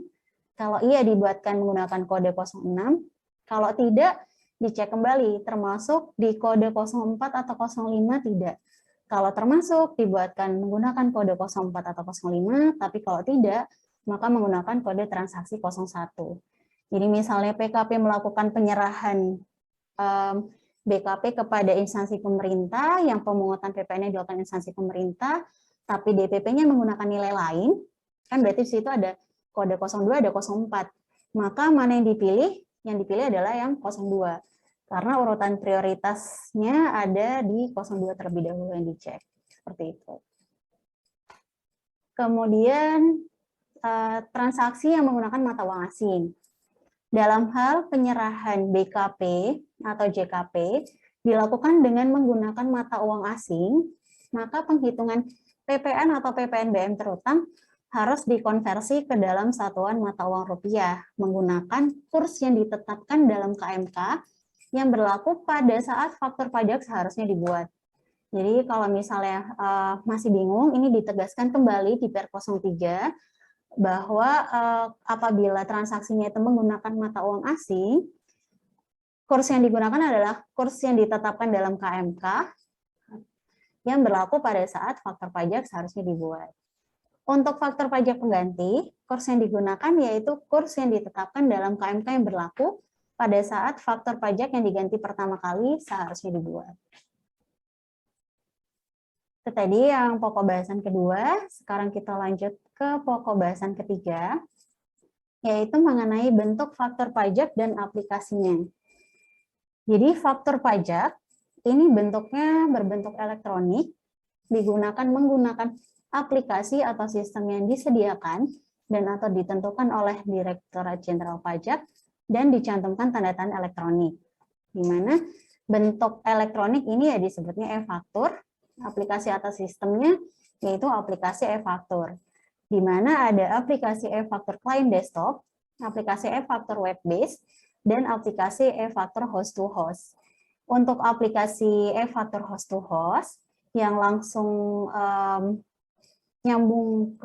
Kalau iya, dibuatkan menggunakan kode 06. Kalau tidak, dicek kembali termasuk di kode 04 atau 05 tidak. Kalau termasuk, dibuatkan menggunakan kode 04 atau 05, tapi kalau tidak, maka menggunakan kode transaksi 01. Jadi misalnya PKP melakukan penyerahan BKP kepada instansi pemerintah, yang pemungutan PPN-nya dilakukan instansi pemerintah, tapi DPP-nya menggunakan nilai lain, kan berarti di situ ada kode 02, ada 04. Maka mana yang dipilih? Yang dipilih adalah yang 02. Karena urutan prioritasnya ada di 02 terlebih dahulu yang dicek. Seperti itu. Kemudian transaksi yang menggunakan mata uang asing. Dalam hal penyerahan BKP atau JKP dilakukan dengan menggunakan mata uang asing, maka penghitungan PPN atau PPNBM terutang harus dikonversi ke dalam satuan mata uang rupiah menggunakan kurs yang ditetapkan dalam KMK yang berlaku pada saat faktur pajak seharusnya dibuat. Jadi kalau misalnya masih bingung, ini ditegaskan kembali di Per 03 bahwa apabila transaksinya itu menggunakan mata uang asing, kurs yang digunakan adalah kurs yang ditetapkan dalam KMK yang berlaku pada saat faktor pajak seharusnya dibuat. Untuk faktor pajak pengganti, kurs yang digunakan yaitu kurs yang ditetapkan dalam KMK yang berlaku pada saat faktor pajak yang diganti pertama kali seharusnya dibuat. Itu tadi yang pokok bahasan kedua, sekarang kita lanjut ke pokok bahasan ketiga, yaitu mengenai bentuk faktor pajak dan aplikasinya. Jadi faktor pajak ini bentuknya berbentuk elektronik, digunakan menggunakan aplikasi atau sistem yang disediakan dan atau ditentukan oleh Direktorat Jenderal Pajak dan dicantumkan tanda tangan elektronik. Di mana bentuk elektronik ini ya disebutnya e-faktur, aplikasi atas sistemnya yaitu aplikasi e-faktur, di mana ada aplikasi e-faktur client desktop, aplikasi e-faktur web based, dan aplikasi e-faktur host to host. Untuk aplikasi e-faktur host to host yang langsung nyambung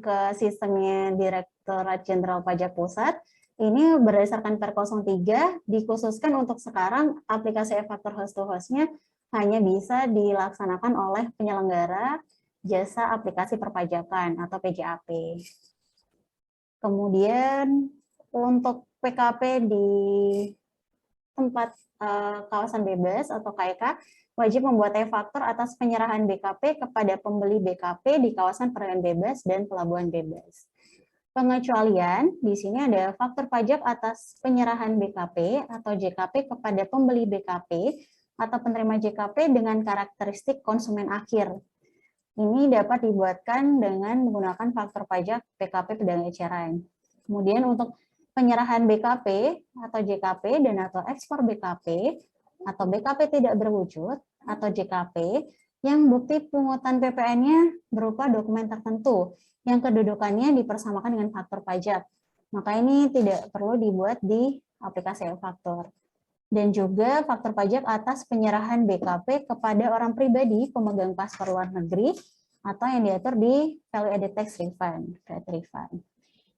ke sistemnya Direktorat Jenderal Pajak Pusat. Ini berdasarkan Per 03 dikhususkan untuk sekarang aplikasi e-faktur host to host-nya hanya bisa dilaksanakan oleh penyelenggara jasa aplikasi perpajakan atau PJAP. Kemudian untuk PKP di tempat kawasan bebas atau KIK wajib membuat e-faktur atas penyerahan BKP kepada pembeli BKP di kawasan perdagangan bebas dan pelabuhan bebas. Pengecualian, di sini ada faktur pajak atas penyerahan BKP atau JKP kepada pembeli BKP atau penerima JKP dengan karakteristik konsumen akhir. Ini dapat dibuatkan dengan menggunakan faktur pajak PKP pedagang eceran. Kemudian untuk penyerahan BKP atau JKP dan atau ekspor BKP atau BKP tidak berwujud atau JKP yang bukti pungutan PPN-nya berupa dokumen tertentu yang kedudukannya dipersamakan dengan faktur pajak. Maka ini tidak perlu dibuat di aplikasi e-faktur. Dan juga faktur pajak atas penyerahan BKP kepada orang pribadi pemegang paspor luar negeri atau yang diatur di Value Added Tax Refund, VAT refund.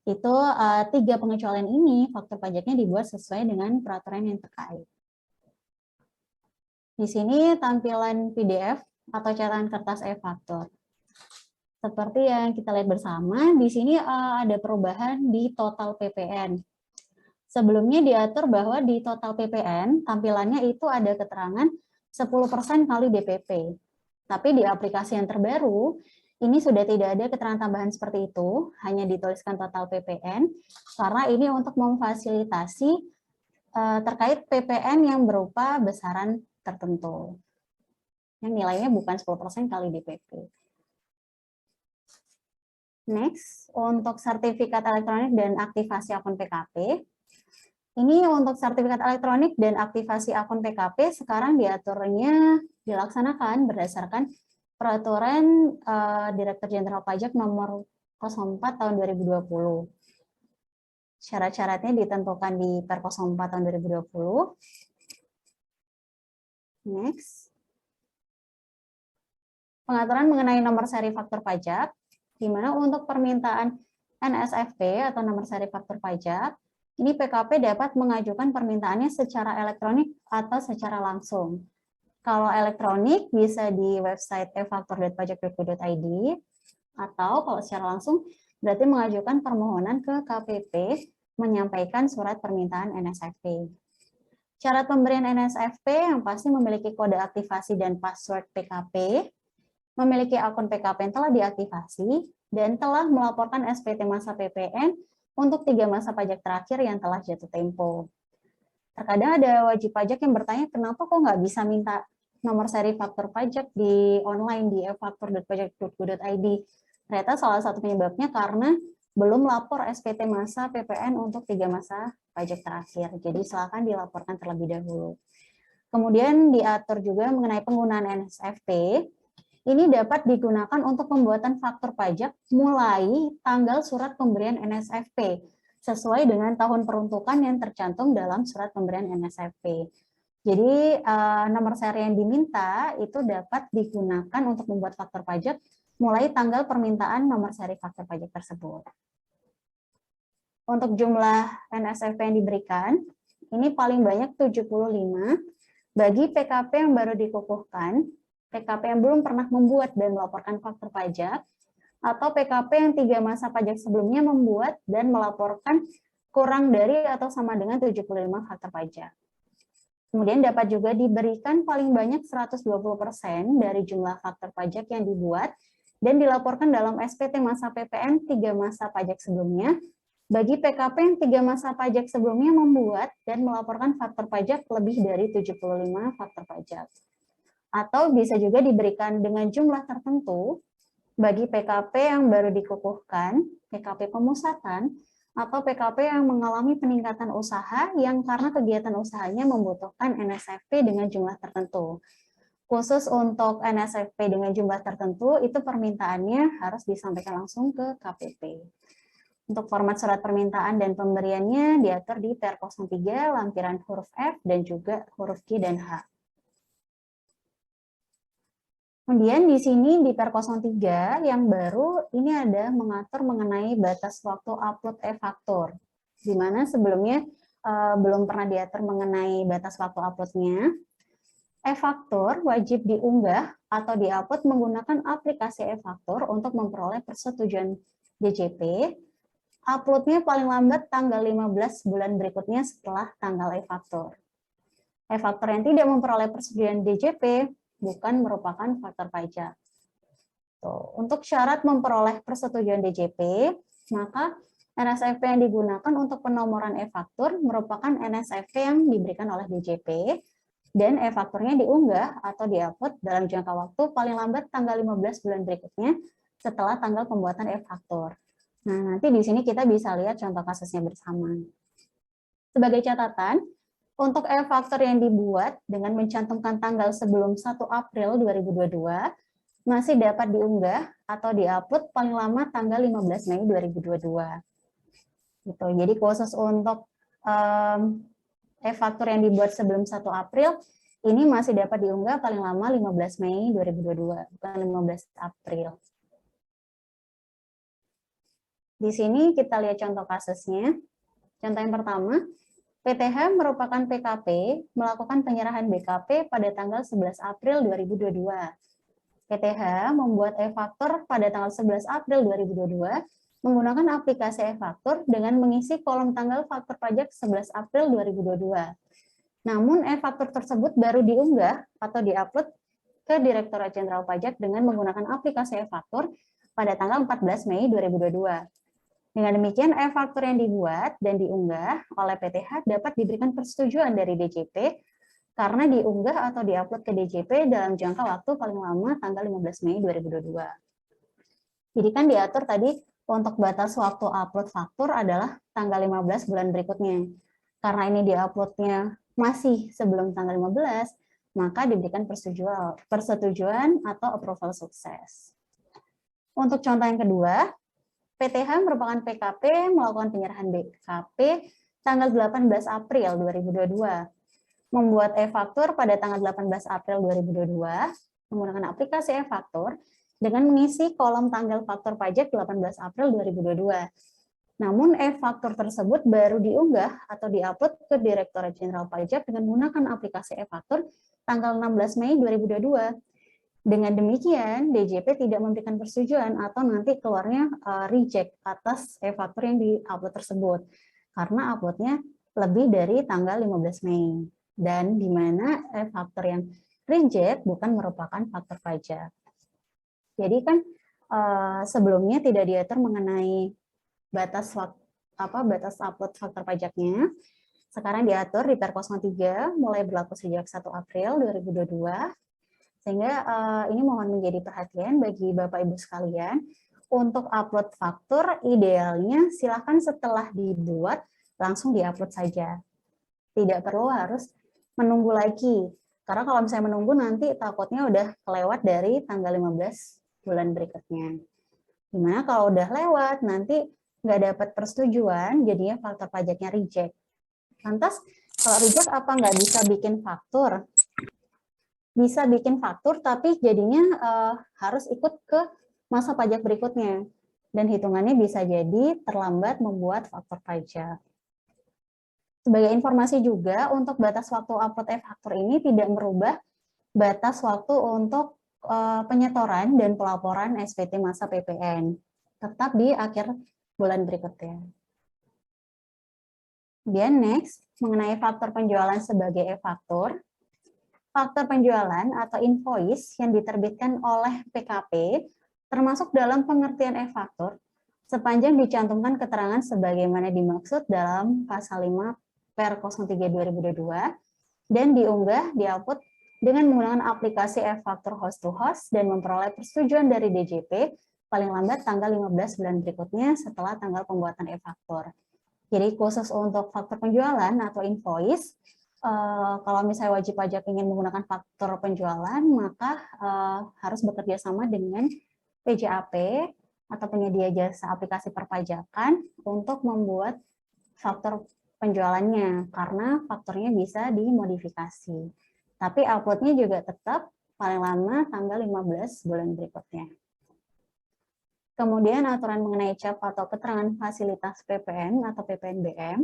Itu 3 pengecualian ini faktur pajaknya dibuat sesuai dengan peraturan yang terkait. Di sini tampilan PDF atau catatan kertas e-faktur. Seperti yang kita lihat bersama, di sini ada perubahan di total PPN. Sebelumnya diatur bahwa di total PPN, tampilannya itu ada keterangan 10% kali DPP. Tapi di aplikasi yang terbaru, ini sudah tidak ada keterangan tambahan seperti itu, hanya dituliskan total PPN, karena ini untuk memfasilitasi terkait PPN yang berupa besaran tertentu. Yang nilainya bukan 10% kali DPP. Next, untuk sertifikat elektronik dan aktivasi akun PKP. Ini untuk sertifikat elektronik dan aktivasi akun PKP sekarang diaturnya dilaksanakan berdasarkan Peraturan Direktur Jenderal Pajak Nomor 04 Tahun 2020. Syarat-syaratnya ditentukan di Per 04 Tahun 2020. Next. Pengaturan mengenai nomor seri faktur pajak, di mana untuk permintaan NSFP atau nomor seri faktur pajak, ini PKP dapat mengajukan permintaannya secara elektronik atau secara langsung. Kalau elektronik bisa di website e-faktur.pajak.go.id, atau kalau secara langsung berarti mengajukan permohonan ke KPP menyampaikan surat permintaan NSFP. Syarat pemberian NSFP yang pasti memiliki kode aktivasi dan password PKP, memiliki akun PKP yang telah diaktifasi, dan telah melaporkan SPT masa PPN untuk 3 masa pajak terakhir yang telah jatuh tempo. Terkadang ada wajib pajak yang bertanya, kenapa kok nggak bisa minta nomor seri faktur pajak di online di e-faktur.pajak.go.id? Ternyata salah satu penyebabnya karena belum lapor SPT masa PPN untuk 3 masa pajak terakhir. Jadi silakan dilaporkan terlebih dahulu. Kemudian diatur juga mengenai penggunaan NSFP. Ini dapat digunakan untuk pembuatan faktur pajak mulai tanggal surat pemberian NSFP sesuai dengan tahun peruntukan yang tercantum dalam surat pemberian NSFP. Jadi nomor seri yang diminta itu dapat digunakan untuk membuat faktur pajak mulai tanggal permintaan nomor seri faktur pajak tersebut. Untuk jumlah NSFP yang diberikan, ini paling banyak 75 bagi PKP yang baru dikukuhkan, PKP yang belum pernah membuat dan melaporkan faktur pajak, atau PKP yang 3 masa pajak sebelumnya membuat dan melaporkan kurang dari atau sama dengan 75 faktur pajak. Kemudian dapat juga diberikan paling banyak 120% dari jumlah faktur pajak yang dibuat dan dilaporkan dalam SPT masa PPN 3 masa pajak sebelumnya bagi PKP yang 3 masa pajak sebelumnya membuat dan melaporkan faktur pajak lebih dari 75 faktur pajak. Atau bisa juga diberikan dengan jumlah tertentu bagi PKP yang baru dikukuhkan, PKP pemusatan, atau PKP yang mengalami peningkatan usaha yang karena kegiatan usahanya membutuhkan NSFP dengan jumlah tertentu. Khusus untuk NSFP dengan jumlah tertentu, itu permintaannya harus disampaikan langsung ke KPP. Untuk format surat permintaan dan pemberiannya diatur di Per 03 lampiran huruf F dan juga huruf G dan H. Kemudian di sini di Per 03 yang baru ini ada mengatur mengenai batas waktu upload e-faktur, di mana sebelumnya belum pernah diatur mengenai batas waktu uploadnya. E-faktur wajib diunggah atau diupload menggunakan aplikasi e-faktur untuk memperoleh persetujuan DJP. Uploadnya paling lambat tanggal 15 bulan berikutnya setelah tanggal e-faktur. E-faktur yang tidak memperoleh persetujuan DJP bukan merupakan faktur pajak. Untuk syarat memperoleh persetujuan DJP, maka NSFP yang digunakan untuk penomoran e-faktur merupakan NSFP yang diberikan oleh DJP, dan e-fakturnya diunggah atau diupload dalam jangka waktu paling lambat tanggal 15 bulan berikutnya setelah tanggal pembuatan e-faktur. Nah, nanti di sini kita bisa lihat contoh kasusnya bersama. Sebagai catatan, untuk e-faktur yang dibuat dengan mencantumkan tanggal sebelum 1 April 2022 masih dapat diunggah atau diupload paling lama tanggal 15 Mei 2022. Gitu. Jadi khusus untuk e-faktur yang dibuat sebelum 1 April ini masih dapat diunggah paling lama 15 Mei 2022, bukan 15 April. Di sini kita lihat contoh kasusnya. Contoh yang pertama, PTH merupakan PKP melakukan penyerahan BKP pada tanggal 11 April 2022. PTH membuat e-faktur pada tanggal 11 April 2022 menggunakan aplikasi e-faktur dengan mengisi kolom tanggal faktur pajak 11 April 2022. Namun e-faktur tersebut baru diunggah atau diupload ke Direktorat Jenderal Pajak dengan menggunakan aplikasi e-faktur pada tanggal 14 Mei 2022. Dengan demikian, e-faktur yang dibuat dan diunggah oleh PTH dapat diberikan persetujuan dari DJP karena diunggah atau diupload ke DJP dalam jangka waktu paling lama tanggal 15 Mei 2022. Jadi kan diatur tadi untuk batas waktu upload faktur adalah tanggal 15 bulan berikutnya. Karena ini diuploadnya masih sebelum tanggal 15, maka diberikan persetujuan atau approval sukses. Untuk contoh yang kedua, PTH merupakan PKP melakukan penyerahan BKP tanggal 18 April 2022. Membuat e-faktur pada tanggal 18 April 2022 menggunakan aplikasi e-faktur dengan mengisi kolom tanggal faktur pajak 18 April 2022. Namun e-faktur tersebut baru diunggah atau diupload ke Direktorat Jenderal Pajak dengan menggunakan aplikasi e-faktur tanggal 16 Mei 2022. Dengan demikian, DJP tidak memberikan persetujuan atau nanti keluarnya reject atas e-faktur yang di-upload tersebut. Karena uploadnya lebih dari tanggal 15 Mei. Dan di mana e-faktur yang reject bukan merupakan faktur pajak. Jadi kan sebelumnya tidak diatur mengenai batas upload faktur pajaknya. Sekarang diatur di Per 03 mulai berlaku sejak 1 April 2022. Sehingga ini mohon menjadi perhatian bagi Bapak Ibu sekalian, untuk upload faktur idealnya silakan setelah dibuat langsung diupload saja. Tidak perlu harus menunggu lagi. Karena kalau misalnya menunggu nanti takutnya udah kelewat dari tanggal 15 bulan berikutnya. Dimana kalau udah lewat nanti nggak dapat persetujuan, jadinya faktor pajaknya reject. Lantas, kalau reject apa nggak bisa bikin faktur? Bisa bikin faktur, tapi jadinya harus ikut ke masa pajak berikutnya. Dan hitungannya bisa jadi terlambat membuat faktur pajak. Sebagai informasi juga, untuk batas waktu upload e-faktur ini tidak merubah batas waktu untuk penyetoran dan pelaporan SPT masa PPN. Tetap di akhir bulan berikutnya. Kemudian next, mengenai faktor penjualan sebagai e-faktur. Faktor penjualan atau invoice yang diterbitkan oleh PKP termasuk dalam pengertian e-faktur sepanjang dicantumkan keterangan sebagaimana dimaksud dalam pasal 5 Per 03/2022 dan diunggah, diupload dengan menggunakan aplikasi e-faktur host to host dan memperoleh persetujuan dari DJP paling lambat tanggal 15 bulan berikutnya setelah tanggal pembuatan e-faktur. Jadi khusus untuk faktur penjualan atau invoice, kalau misalnya wajib pajak ingin menggunakan faktur penjualan, maka harus bekerja sama dengan PJAP atau penyedia jasa aplikasi perpajakan untuk membuat faktur penjualannya, karena fakturnya bisa dimodifikasi. Tapi uploadnya juga tetap paling lama tanggal 15 bulan berikutnya. Kemudian aturan mengenai cap atau keterangan fasilitas PPN atau PPNBM,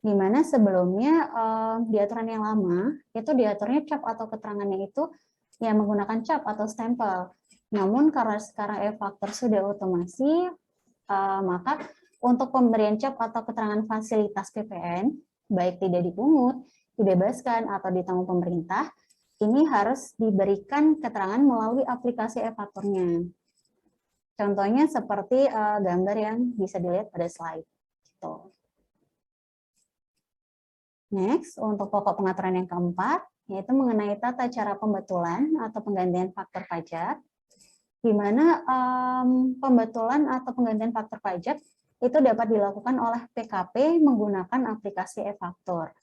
di mana sebelumnya di aturan yang lama itu diaturnya cap atau keterangannya itu yang menggunakan cap atau stempel. Namun karena sekarang e-faktur sudah otomasi, maka untuk pemberian cap atau keterangan fasilitas PPN, baik tidak dipungut, dibebaskan atau ditanggung pemerintah, ini harus diberikan keterangan melalui aplikasi e-fakturnya. Contohnya seperti gambar yang bisa dilihat pada slide. Gitu. Next, untuk pokok pengaturan yang keempat, yaitu mengenai tata cara pembetulan atau penggantian faktur pajak, di mana pembetulan atau penggantian faktur pajak itu dapat dilakukan oleh PKP menggunakan aplikasi e-faktur.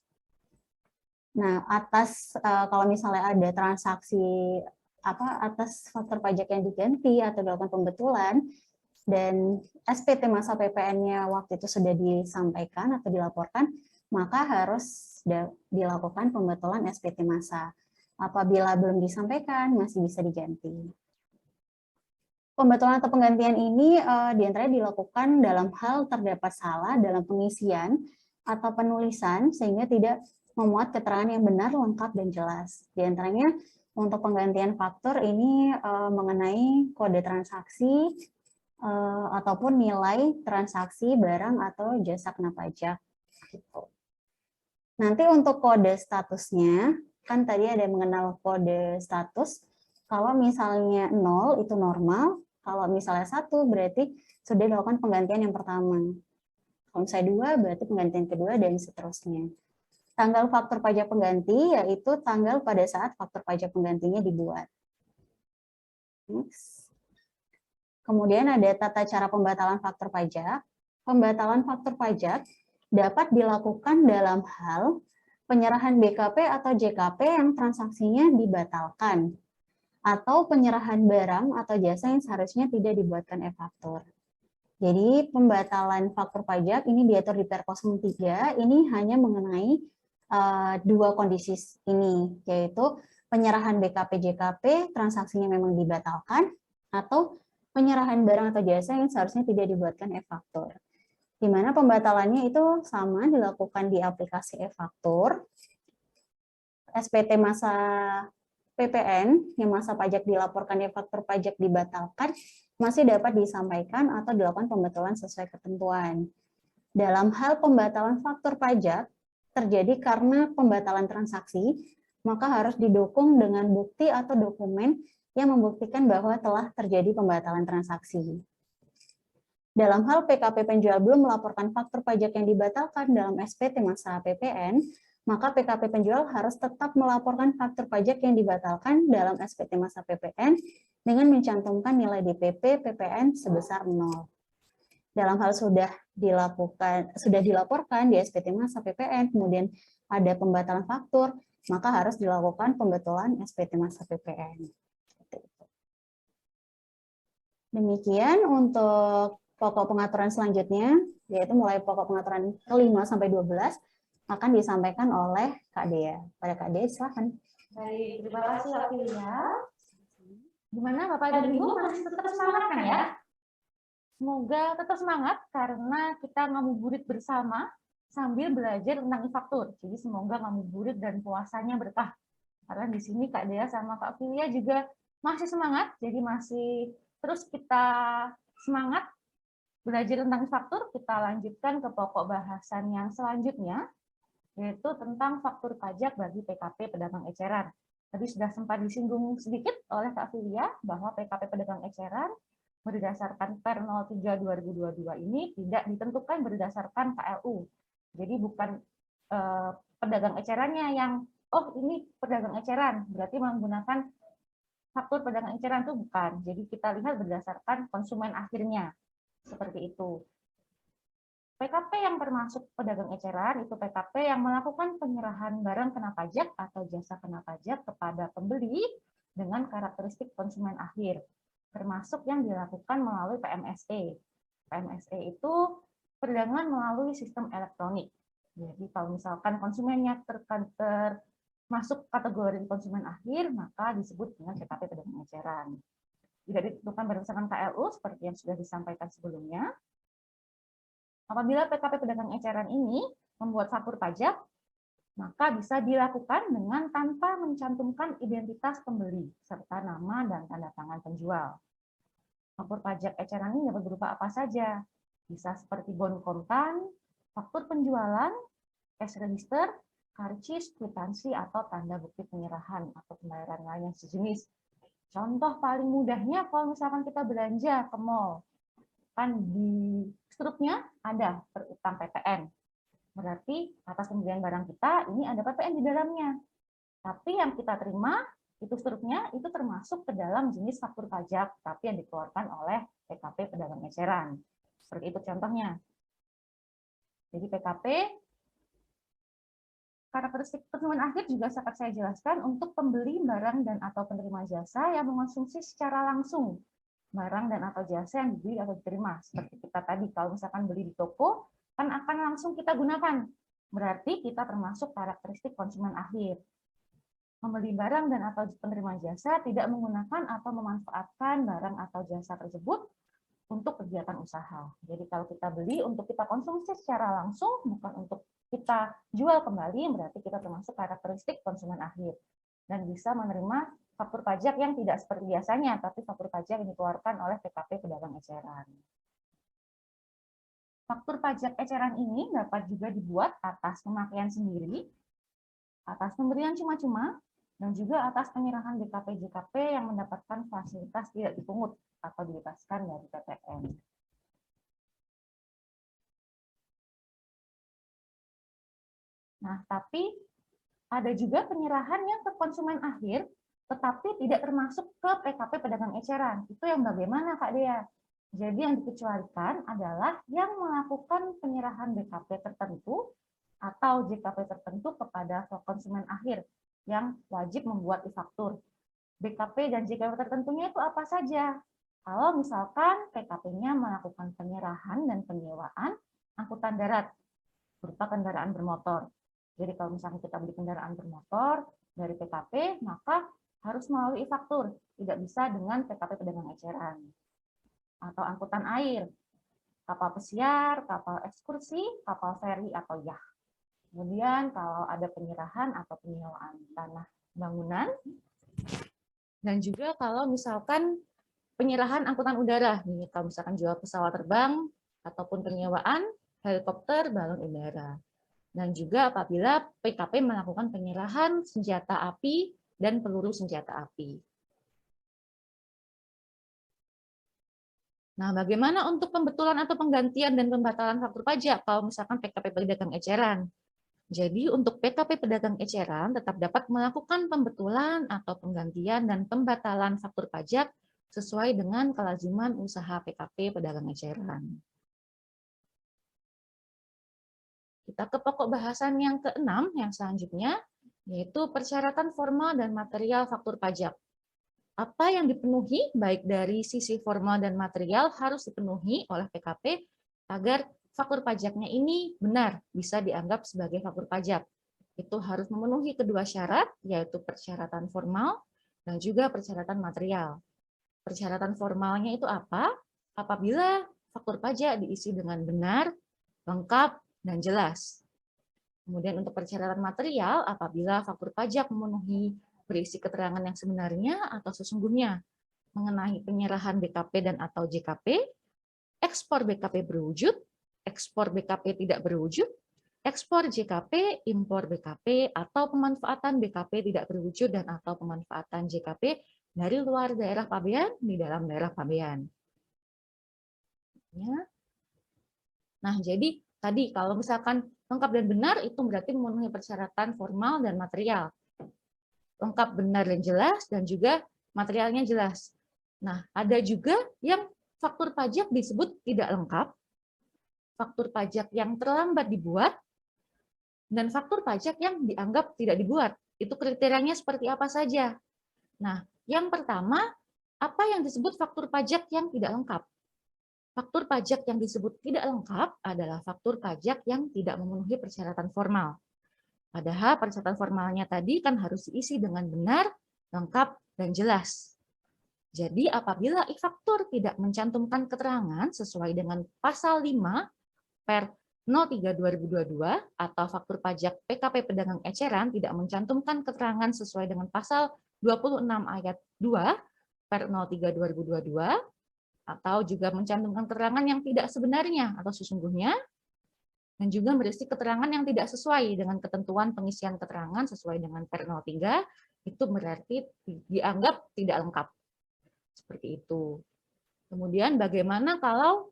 Nah, atas kalau misalnya ada transaksi atas faktur pajak yang diganti atau dilakukan pembetulan, dan SPT masa PPN-nya waktu itu sudah disampaikan atau dilaporkan, maka harus dilakukan pembetulan SPT masa. Apabila belum disampaikan, masih bisa diganti. Pembetulan atau penggantian ini diantaranya dilakukan dalam hal terdapat salah dalam pengisian atau penulisan sehingga tidak memuat keterangan yang benar, lengkap, dan jelas. Di antaranya untuk penggantian faktur ini mengenai kode transaksi ataupun nilai transaksi barang atau jasa kena pajak. Gitu. Nanti untuk kode statusnya, kan tadi ada mengenal kode status. Kalau misalnya 0 itu normal, kalau misalnya 1 berarti sudah dilakukan penggantian yang pertama. Kalau misalnya 2 berarti penggantian kedua dan seterusnya. Tanggal faktur pajak pengganti yaitu tanggal pada saat faktur pajak penggantinya dibuat. Next. Kemudian ada tata cara pembatalan faktur pajak. Pembatalan faktur pajak dapat dilakukan dalam hal penyerahan BKP atau JKP yang transaksinya dibatalkan, atau penyerahan barang atau jasa yang seharusnya tidak dibuatkan e-faktur. Jadi pembatalan faktur pajak ini diatur di Per 03, ini hanya mengenai dua kondisi ini, yaitu penyerahan BKP JKP transaksinya memang dibatalkan, atau penyerahan barang atau jasa yang seharusnya tidak dibuatkan e-faktur. Di mana pembatalannya itu sama dilakukan di aplikasi e-faktur, SPT masa PPN yang masa pajak dilaporkan e-faktur pajak dibatalkan masih dapat disampaikan atau dilakukan pembatalan sesuai ketentuan. Dalam hal pembatalan faktur pajak terjadi karena pembatalan transaksi, maka harus didukung dengan bukti atau dokumen yang membuktikan bahwa telah terjadi pembatalan transaksi. Dalam hal PKP penjual belum melaporkan faktur pajak yang dibatalkan dalam SPT masa PPN, maka PKP penjual harus tetap melaporkan faktur pajak yang dibatalkan dalam SPT masa PPN dengan mencantumkan nilai DPP PPN sebesar 0. Dalam hal sudah dilaporkan di SPT masa PPN, kemudian ada pembatalan faktur, maka harus dilakukan pembetulan SPT masa PPN. Demikian untuk pokok pengaturan selanjutnya, yaitu mulai pokok pengaturan ke-5 sampai 12, akan disampaikan oleh Kak Dea. Pada Kak Dea, silakan. Baik, terima kasih Afilia. Gimana Bapak dan Ibu, masih tetap semangat kan ya? Semoga tetap semangat karena kita ngabuburit bersama sambil belajar tentang e-faktur. Jadi semoga ngabuburit dan puasanya berkah. Karena di sini Kak Dea sama Kak Filia juga masih semangat, jadi masih terus kita semangat belajar tentang e-faktur. Kita lanjutkan ke pokok bahasan yang selanjutnya, yaitu tentang faktur pajak bagi PKP pedagang eceran. Tadi sudah sempat disinggung sedikit oleh Kak Filia bahwa PKP pedagang eceran berdasarkan Per 03/2022 ini tidak ditentukan berdasarkan KLU. Jadi bukan pedagang ecerannya yang, oh ini pedagang eceran, berarti menggunakan faktur pedagang eceran itu bukan. Jadi kita lihat berdasarkan konsumen akhirnya, seperti itu. PKP yang termasuk pedagang eceran itu PKP yang melakukan penyerahan barang kena pajak atau jasa kena pajak kepada pembeli dengan karakteristik konsumen akhir, termasuk yang dilakukan melalui PMSE. PMSE itu perdagangan melalui sistem elektronik. Jadi kalau misalkan konsumennya termasuk kategori konsumen akhir, maka disebut dengan PKP pedagang eceran. Tidak ditentukan berdasarkan KLU seperti yang sudah disampaikan sebelumnya. Apabila PKP pedagang eceran ini membuat faktur pajak, maka bisa dilakukan dengan tanpa mencantumkan identitas pembeli, serta nama dan tanda tangan penjual. Faktur pajak eceran ini dapat berupa apa saja? Bisa seperti bon kontan, faktur penjualan, cash register, karcis, kwitansi, atau tanda bukti penyerahan atau pembayaran lain yang sejenis. Contoh paling mudahnya kalau misalkan kita belanja ke mall, kan di struknya ada berutang PPN. Berarti atas pembelian barang kita ini ada PPN di dalamnya. Tapi yang kita terima itu struknya itu termasuk ke dalam jenis faktur pajak, tapi yang dikeluarkan oleh PKP pedagang eceran. Seperti itu contohnya. Jadi PKP karakteristik konsumen akhir juga akan saya jelaskan untuk pembeli barang dan atau penerima jasa yang mengonsumsi secara langsung barang dan atau jasa yang dibeli atau diterima. Seperti kita tadi, kalau misalkan beli di toko, kan akan langsung kita gunakan. Berarti kita termasuk karakteristik konsumen akhir. Membeli barang dan atau penerima jasa tidak menggunakan atau memanfaatkan barang atau jasa tersebut untuk kegiatan usaha. Jadi kalau kita beli untuk kita konsumsi secara langsung, bukan untuk kita jual kembali, berarti kita termasuk karakteristik konsumen akhir. Dan bisa menerima faktur pajak yang tidak seperti biasanya, tapi faktur pajak yang dikeluarkan oleh PKP pedagang eceran. Faktur pajak eceran ini dapat juga dibuat atas pemakaian sendiri, atas pemberian cuma-cuma, dan juga atas penyerahan BKP-JKP yang mendapatkan fasilitas tidak dipungut atau dibebaskan dari PPN. Nah, tapi ada juga penyerahan yang ke konsumen akhir, tetapi tidak termasuk ke PKP pedagang eceran. Itu yang bagaimana, Kak Dea? Jadi yang dikecualikan adalah yang melakukan penyerahan BKP tertentu atau JKP tertentu kepada konsumen akhir yang wajib membuat e-faktur. BKP dan JKP tertentunya itu apa saja? Kalau misalkan PKP-nya melakukan penyerahan dan penyewaan angkutan darat berupa kendaraan bermotor. Jadi kalau misalnya kita beli kendaraan bermotor dari PKP, maka harus melalui e-faktur, tidak bisa dengan PKP pedagang eceran. Atau angkutan air, kapal pesiar, kapal ekskursi, kapal feri atau yacht. Kemudian kalau ada penyerahan atau penyewaan tanah bangunan, dan juga kalau misalkan penyerahan angkutan udara, nih kalau misalkan jual pesawat terbang ataupun penyewaan helikopter, balon udara. Dan juga apabila PKP melakukan penyerahan senjata api dan peluru senjata api. Nah, bagaimana untuk pembetulan atau penggantian dan pembatalan faktur pajak kalau misalkan PKP pedagang eceran? Jadi untuk PKP pedagang eceran tetap dapat melakukan pembetulan atau penggantian dan pembatalan faktur pajak sesuai dengan kelaziman usaha PKP pedagang eceran. Kita ke pokok bahasan yang ke-6 yang selanjutnya, yaitu persyaratan formal dan material faktur pajak. apa yang dipenuhi baik dari sisi formal dan material harus dipenuhi oleh PKP agar faktur pajaknya ini benar bisa dianggap sebagai faktur pajak. Itu harus memenuhi kedua syarat, yaitu persyaratan formal dan juga persyaratan material. Persyaratan formalnya itu apa? Apabila faktur pajak diisi dengan benar, lengkap, dan jelas. Kemudian untuk persyaratan material, apabila faktur pajak memenuhi berisi keterangan yang sebenarnya atau sesungguhnya mengenai penyerahan BKP dan atau JKP, ekspor BKP berwujud, ekspor BKP tidak berwujud, ekspor JKP, impor BKP, atau pemanfaatan BKP tidak berwujud dan atau pemanfaatan JKP dari luar daerah pabean di dalam daerah pabean. Ya. Nah, jadi tadi kalau misalkan lengkap dan benar itu berarti memenuhi persyaratan formal dan material. Lengkap, benar, dan jelas, dan juga materialnya jelas. Nah, ada juga yang faktur pajak disebut tidak lengkap, faktur pajak yang terlambat dibuat, dan faktur pajak yang dianggap tidak dibuat. Itu kriterianya seperti apa saja? Nah, yang pertama, apa yang disebut faktur pajak yang tidak lengkap? Faktur pajak yang disebut tidak lengkap adalah faktur pajak yang tidak memenuhi persyaratan formal. Padahal persyaratan formalnya tadi kan harus diisi dengan benar, lengkap, dan jelas. Jadi apabila e-faktur tidak mencantumkan keterangan sesuai dengan pasal 5 per 03/2022 atau faktur pajak PKP pedagang eceran tidak mencantumkan keterangan sesuai dengan pasal 26 ayat 2 per 03/2022 atau juga mencantumkan keterangan yang tidak sebenarnya atau sesungguhnya, dan juga berisi keterangan yang tidak sesuai dengan ketentuan pengisian keterangan sesuai dengan per 03, itu berarti dianggap tidak lengkap. Seperti itu. Kemudian bagaimana kalau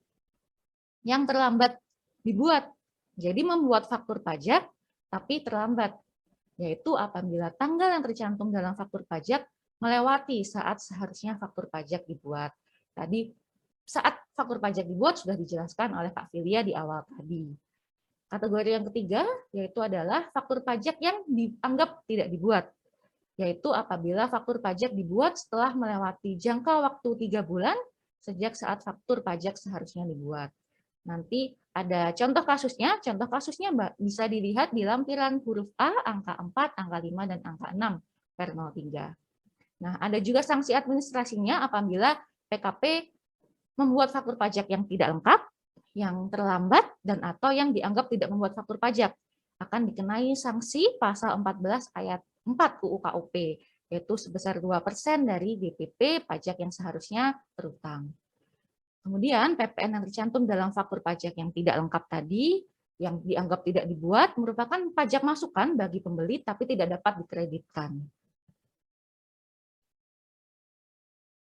yang terlambat dibuat? Jadi membuat faktur pajak tapi terlambat, yaitu apabila tanggal yang tercantum dalam faktur pajak melewati saat seharusnya faktur pajak dibuat. Tadi saat faktur pajak dibuat sudah dijelaskan oleh Kak Filia di awal tadi. Kategori yang ketiga yaitu adalah faktur pajak yang dianggap tidak dibuat, yaitu apabila faktur pajak dibuat setelah melewati jangka waktu 3 bulan sejak saat faktur pajak seharusnya dibuat. Nanti ada contoh kasusnya bisa dilihat di lampiran huruf A, angka 4, angka 5, dan angka 6 per 03. Nah, ada juga sanksi administrasinya apabila PKP membuat faktur pajak yang tidak lengkap, yang terlambat, dan atau yang dianggap tidak membuat faktur pajak, akan dikenai sanksi pasal 14 ayat 4 UU KUP, yaitu sebesar 2% dari DPP pajak yang seharusnya terutang. Kemudian PPN yang tercantum dalam faktur pajak yang tidak lengkap tadi, yang dianggap tidak dibuat, merupakan pajak masukan bagi pembeli tapi tidak dapat dikreditkan.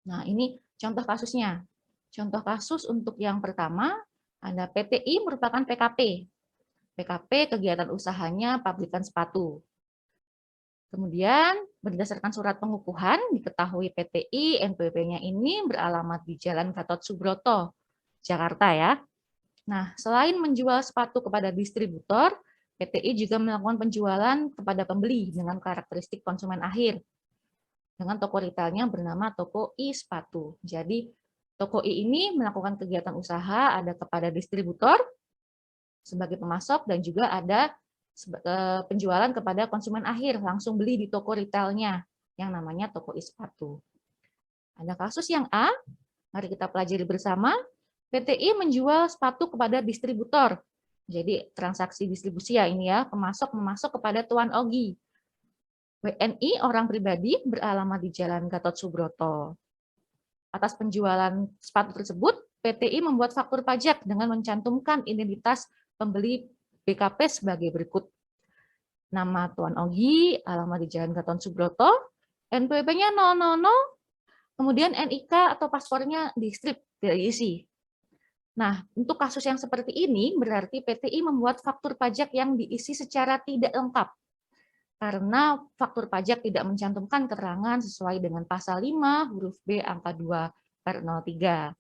Nah, ini contoh kasusnya. Contoh kasus untuk yang pertama, ada PTI merupakan PKP. PKP kegiatan usahanya pabrikan sepatu. Kemudian berdasarkan surat pengukuhan diketahui PTI NPWP-nya ini beralamat di Jalan Gatot Subroto, Jakarta ya. Nah, selain menjual sepatu kepada distributor, PTI juga melakukan penjualan kepada pembeli dengan karakteristik konsumen akhir. Dengan toko retailnya bernama Toko I Sepatu. Jadi Toko I ini melakukan kegiatan usaha ada kepada distributor sebagai pemasok dan juga ada penjualan kepada konsumen akhir, langsung beli di toko retailnya yang namanya Toko I Sepatu. Ada kasus yang A, mari kita pelajari bersama. PTI menjual sepatu kepada distributor. Jadi transaksi distribusi ya ini ya, pemasok memasok kepada Tuan Ogi. WNI orang pribadi beralamat di Jalan Gatot Subroto. Atas penjualan sepatu tersebut, PTI membuat faktur pajak dengan mencantumkan identitas pembeli BKP sebagai berikut. Nama Tuan Ogi, alamat di Jalan Gatot Subroto, NPWP-nya 000, kemudian NIK atau paspornya di strip, tidak diisi. Nah, untuk kasus yang seperti ini, berarti PTI membuat faktur pajak yang diisi secara tidak lengkap. Karena faktur pajak tidak mencantumkan keterangan sesuai dengan pasal 5 huruf B angka 2 per 03,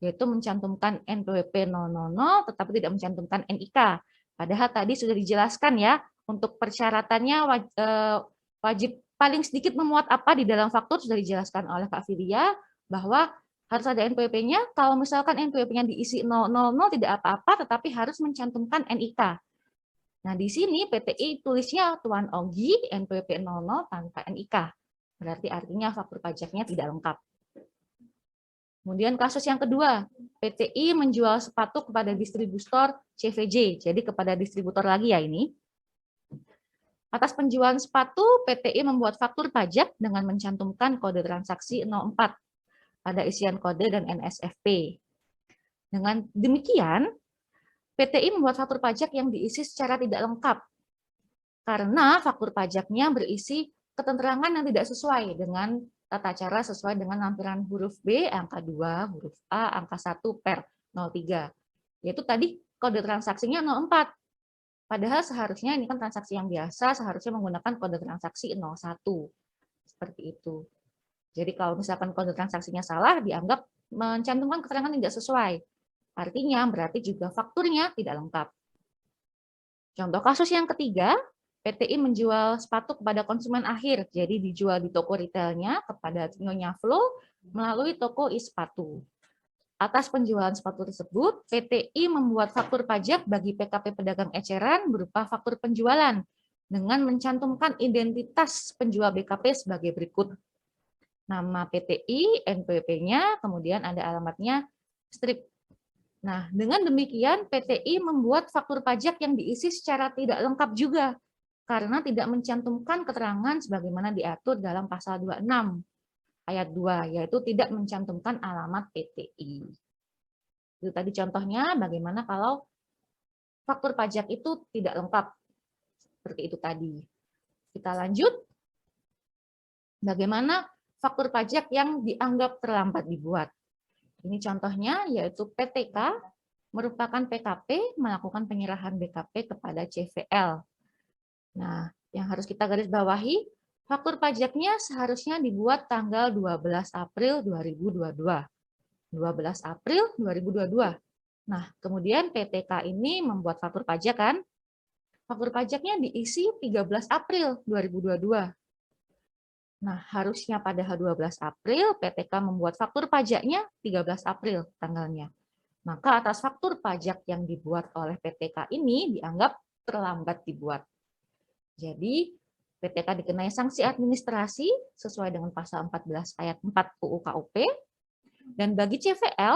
yaitu mencantumkan NPWP 000 tetapi tidak mencantumkan NIK. Padahal tadi sudah dijelaskan ya, untuk persyaratannya wajib paling sedikit memuat apa di dalam faktur sudah dijelaskan oleh Kak Filia, bahwa harus ada NPWP-nya. Kalau misalkan NPWP-nya diisi 000 tidak apa-apa, tetapi harus mencantumkan NIK. Nah, di sini PTI tulisnya Tuan Ogi NPWP 00 tanpa NIK. Berarti artinya faktur pajaknya tidak lengkap. Kemudian kasus yang kedua, PTI menjual sepatu kepada distributor CVJ, jadi kepada distributor lagi ya ini. Atas penjualan sepatu, PTI membuat faktur pajak dengan mencantumkan kode transaksi 04 pada isian kode dan NSFP. Dengan demikian, PTI membuat faktur pajak yang diisi secara tidak lengkap, karena faktur pajaknya berisi keterangan yang tidak sesuai dengan tata cara sesuai dengan lampiran huruf B, angka 2, huruf A, angka 1 per 03. Yaitu tadi kode transaksinya 04. Padahal seharusnya ini kan transaksi yang biasa, seharusnya menggunakan kode transaksi 01. Seperti itu. Jadi kalau misalkan kode transaksinya salah, dianggap mencantumkan keterangan tidak sesuai. Artinya berarti juga fakturnya tidak lengkap. Contoh kasus yang ketiga, PTI menjual sepatu kepada konsumen akhir, jadi dijual di toko retailnya kepada Nyonya Flo melalui toko e-sepatu. Atas penjualan sepatu tersebut, PTI membuat faktur pajak bagi PKP pedagang eceran berupa faktur penjualan dengan mencantumkan identitas penjual BKP sebagai berikut. Nama PTI, NPWP-nya, kemudian ada alamatnya, strip. Nah, dengan demikian PTI membuat faktur pajak yang diisi secara tidak lengkap juga, karena tidak mencantumkan keterangan sebagaimana diatur dalam pasal 26 ayat 2, yaitu tidak mencantumkan alamat PTI. Itu tadi contohnya bagaimana kalau faktur pajak itu tidak lengkap. Seperti itu tadi. Kita lanjut. Bagaimana faktur pajak yang dianggap terlambat dibuat. Ini contohnya yaitu PTK merupakan PKP melakukan penyerahan BKP kepada CVL. Nah, yang harus kita garis bawahi, faktur pajaknya seharusnya dibuat tanggal 12 April 2022. 12 April 2022. Nah, kemudian PTK ini membuat faktur pajak kan? Faktur pajaknya diisi 13 April 2022. Nah, harusnya pada 12 April PTK membuat faktur pajaknya 13 April tanggalnya. Maka atas faktur pajak yang dibuat oleh PTK ini dianggap terlambat dibuat. Jadi, PTK dikenai sanksi administrasi sesuai dengan pasal 14 ayat 4 UU KUP. Dan bagi CVL,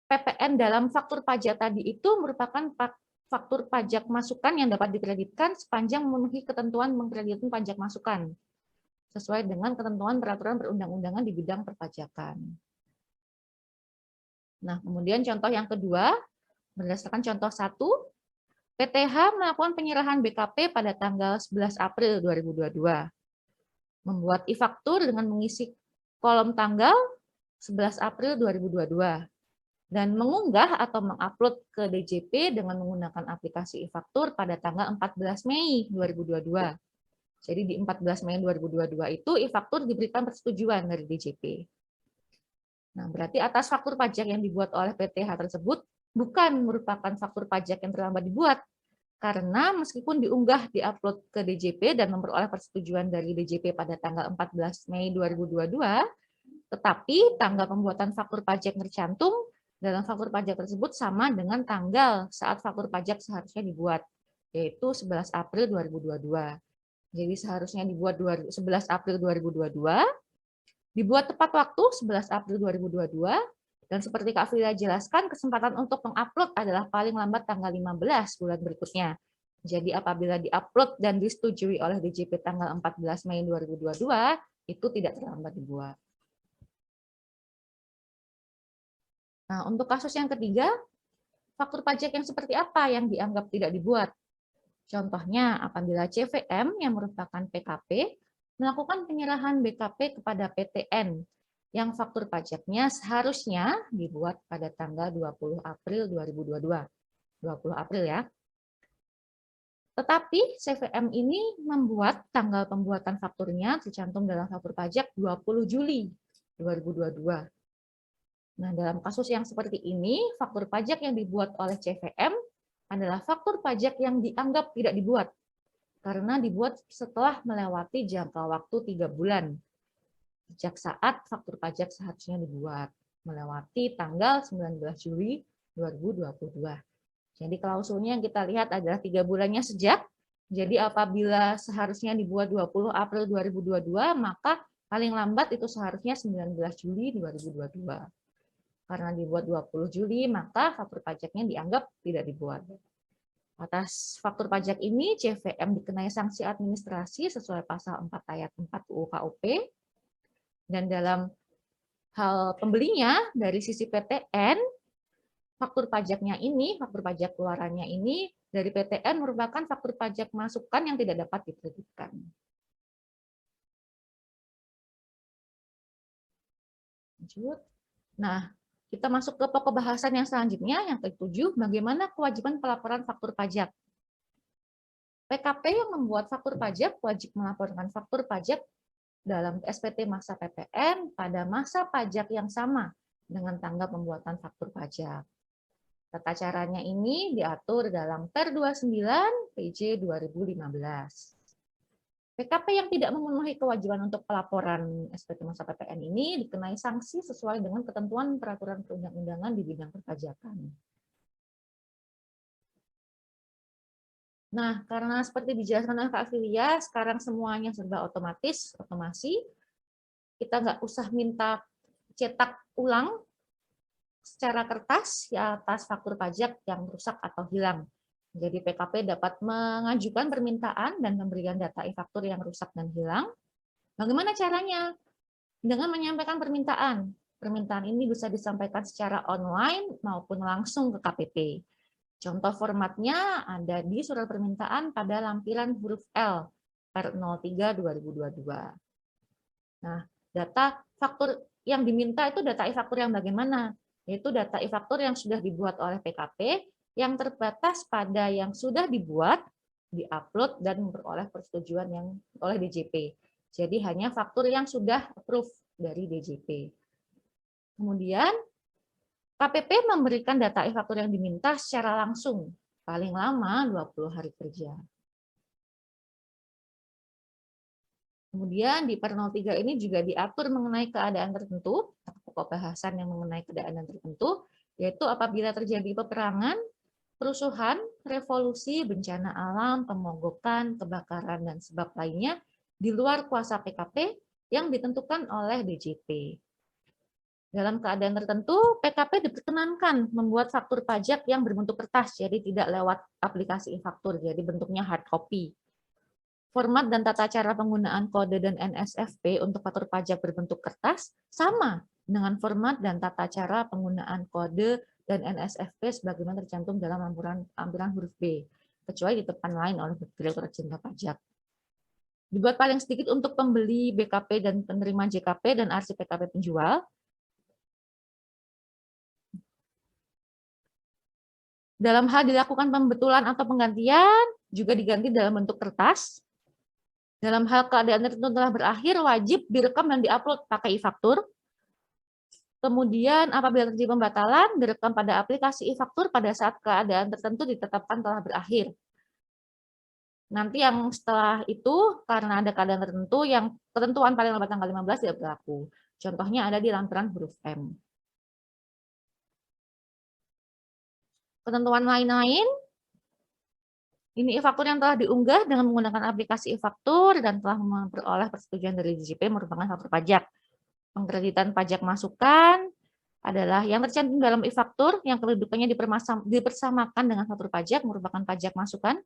PPN dalam faktur pajak tadi itu merupakan faktur pajak masukan yang dapat dikreditkan sepanjang memenuhi ketentuan mengkreditkan pajak masukan sesuai dengan ketentuan peraturan perundang-undangan di bidang perpajakan. Nah, kemudian contoh yang kedua, berdasarkan contoh 1, PTH melakukan penyerahan BKP pada tanggal 11 April 2022. Membuat e-faktur dengan mengisi kolom tanggal 11 April 2022. Dan mengunggah atau mengupload ke DJP dengan menggunakan aplikasi e-faktur pada tanggal 14 Mei 2022. Jadi di 14 Mei 2022 itu e-faktur diberikan persetujuan dari DJP. Nah, berarti atas faktur pajak yang dibuat oleh PTH tersebut bukan merupakan faktur pajak yang terlambat dibuat, karena meskipun diunggah diupload ke DJP dan memperoleh persetujuan dari DJP pada tanggal 14 Mei 2022, tetapi tanggal pembuatan faktur pajak tercantum dalam faktur pajak tersebut sama dengan tanggal saat faktur pajak seharusnya dibuat, yaitu 11 April 2022. Jadi seharusnya dibuat 11 April 2022, dibuat tepat waktu 11 April 2022, dan seperti Kak Frida jelaskan, kesempatan untuk mengupload adalah paling lambat tanggal 15 bulan berikutnya. Jadi apabila diupload dan disetujui oleh DJP tanggal 14 Mei 2022, itu tidak terlambat dibuat. Nah, untuk kasus yang ketiga, faktur pajak yang seperti apa yang dianggap tidak dibuat? Contohnya, apabila CVM yang merupakan PKP melakukan penyerahan BKP kepada PTN yang faktur pajaknya seharusnya dibuat pada tanggal 20 April 2022. 20 April ya. Tetapi CVM ini membuat tanggal pembuatan fakturnya tercantum dalam faktur pajak 20 Juli 2022. Nah, dalam kasus yang seperti ini, faktur pajak yang dibuat oleh CVM adalah faktur pajak yang dianggap tidak dibuat. karena dibuat setelah melewati jangka waktu 3 bulan sejak saat faktur pajak seharusnya dibuat, melewati tanggal 19 Juli 2022. Jadi klausulnya yang kita lihat adalah 3 bulannya sejak. Jadi apabila seharusnya dibuat 20 April 2022, maka paling lambat itu seharusnya 19 Juli 2022. Karena dibuat 20 Juli, maka faktur pajaknya dianggap tidak dibuat. Atas faktur pajak ini, CVM dikenai sanksi administrasi sesuai pasal 4 ayat 4 UU KUP. Dan dalam hal pembelinya, dari sisi PTN, faktur pajaknya ini, faktur pajak keluarannya ini, dari PTN merupakan faktur pajak masukan yang tidak dapat dikreditkan. Lanjut. Nah, kita masuk ke pokok bahasan yang selanjutnya, yang ke-7, bagaimana kewajiban pelaporan faktur pajak. PKP yang membuat faktur pajak wajib melaporkan faktur pajak dalam SPT masa PPN pada masa pajak yang sama dengan tanggal pembuatan faktur pajak. Tata caranya ini diatur dalam Per 29 PJ 2015. PKP yang tidak memenuhi kewajiban untuk pelaporan SPT masa PPN ini dikenai sanksi sesuai dengan ketentuan peraturan perundang-undangan di bidang perpajakan. Nah, karena seperti dijelaskan oleh Kak Filia, sekarang semuanya serba otomatis, otomasi. Kita nggak usah minta cetak ulang secara kertas ya atas faktur pajak yang rusak atau hilang. Jadi PKP dapat mengajukan permintaan dan memberikan data e-faktur yang rusak dan hilang. Bagaimana caranya? Dengan menyampaikan permintaan. Permintaan ini bisa disampaikan secara online maupun langsung ke KPP. Contoh formatnya ada di surat permintaan pada lampiran huruf L per 03/2022. Nah, data faktur yang diminta itu data e-faktur yang bagaimana? Yaitu data e-faktur yang sudah dibuat oleh PKP yang terbatas pada yang sudah dibuat, diupload, dan memperoleh persetujuan yang oleh DJP. Jadi hanya faktur yang sudah approve dari DJP. Kemudian KPP memberikan data e-faktur yang diminta secara langsung, paling lama 20 hari kerja. Kemudian di Per 03 ini juga diatur mengenai keadaan tertentu, pokok bahasan yang mengenai keadaan tertentu, yaitu apabila terjadi peperangan, kerusuhan, revolusi, bencana alam, pemogokan, kebakaran, dan sebab lainnya di luar kuasa PKP yang ditentukan oleh DJP. Dalam keadaan tertentu, PKP diperkenankan membuat faktur pajak yang berbentuk kertas, jadi tidak lewat aplikasi e-faktur, jadi bentuknya hard copy. Format dan tata cara penggunaan kode dan NSFP untuk faktur pajak berbentuk kertas sama dengan format dan tata cara penggunaan kode dan NSFP sebagaimana tercantum dalam lampiran huruf B, kecuali di depan lain oleh Direktorat Jenderal Pajak. Dibuat paling sedikit untuk pembeli BKP dan penerima JKP dan arsip PKP penjual. Dalam hal dilakukan pembetulan atau penggantian, juga diganti dalam bentuk kertas. Dalam hal keadaan tertentu telah berakhir, wajib direkam dan diupload pakai e-faktur. Kemudian apabila terjadi pembatalan, direkam pada aplikasi e-faktur pada saat keadaan tertentu ditetapkan telah berakhir. Nanti yang setelah itu, karena ada keadaan tertentu, yang ketentuan paling lambat tanggal 15 tidak berlaku. Contohnya ada di lampiran huruf M. Ketentuan lain-lain, ini e-faktur yang telah diunggah dengan menggunakan aplikasi e-faktur dan telah memperoleh persetujuan dari DJP merupakan faktur pajak. Pengkreditan pajak masukan adalah yang tercantum dalam e-faktur yang kedudukannya dipersamakan dengan faktur pajak merupakan pajak masukan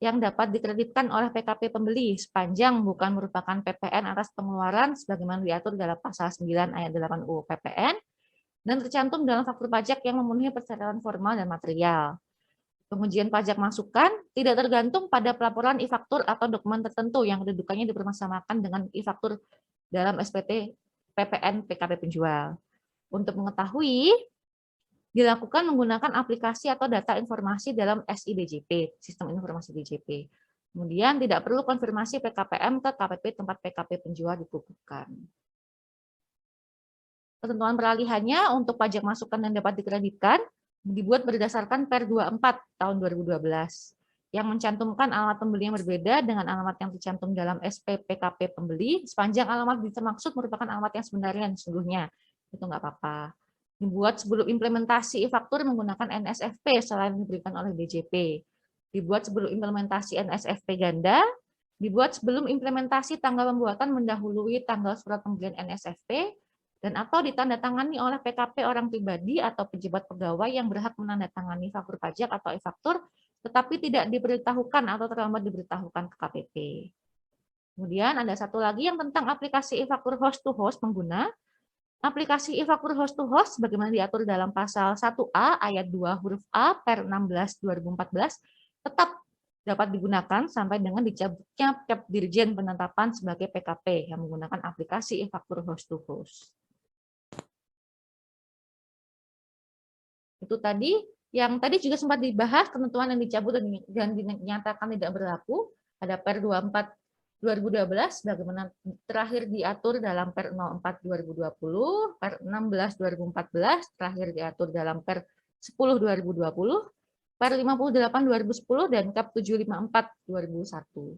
yang dapat dikreditkan oleh PKP pembeli sepanjang bukan merupakan PPN atas pengeluaran sebagaimana diatur dalam pasal 9 ayat 8 UU PPN dan tercantum dalam faktur pajak yang memenuhi persyaratan formal dan material. Pengujian pajak masukan tidak tergantung pada pelaporan e-faktur atau dokumen tertentu yang kedudukannya dipersamakan dengan e-faktur dalam SPT PPN PKP penjual. Untuk mengetahui, dilakukan menggunakan aplikasi atau data informasi dalam SIDJP, Sistem Informasi DJP. Kemudian tidak perlu konfirmasi PKPM ke KPP tempat PKP penjual dikukuhkan. Ketentuan peralihannya untuk pajak masukan yang dapat dikreditkan dibuat berdasarkan Per 24 tahun 2012. yang mencantumkan alamat pembeli yang berbeda dengan alamat yang tercantum dalam SPPKP pembeli, sepanjang alamat dimaksud merupakan alamat yang sebenarnya dan sesungguhnya. Itu nggak apa-apa. Dibuat sebelum implementasi e-faktur menggunakan NSFP selain diberikan oleh DJP. Dibuat sebelum implementasi NSFP ganda, dibuat sebelum implementasi tanggal pembuatan mendahului tanggal surat pembelian NSFP, dan atau ditandatangani oleh PKP orang pribadi atau pejabat pegawai yang berhak menandatangani faktur pajak atau e-faktur, tetapi tidak diberitahukan atau terlambat diberitahukan ke KPP. Kemudian ada satu lagi yang tentang aplikasi e-faktur host to host pengguna. Aplikasi e-faktur host to host sebagaimana diatur dalam pasal 1A ayat 2 huruf A per 16/2014 tetap dapat digunakan sampai dengan dicabutnya Cap Dirjen penetapan sebagai PKP yang menggunakan aplikasi e-faktur host to host. Itu tadi yang tadi juga sempat dibahas ketentuan yang dicabut dan dinyatakan tidak berlaku, ada Per 24 2012 bagaimana terakhir diatur dalam Per 04 2020, Per 16 2014 terakhir diatur dalam Per 10 2020, Per 58 2010 dan Kap 754 2001.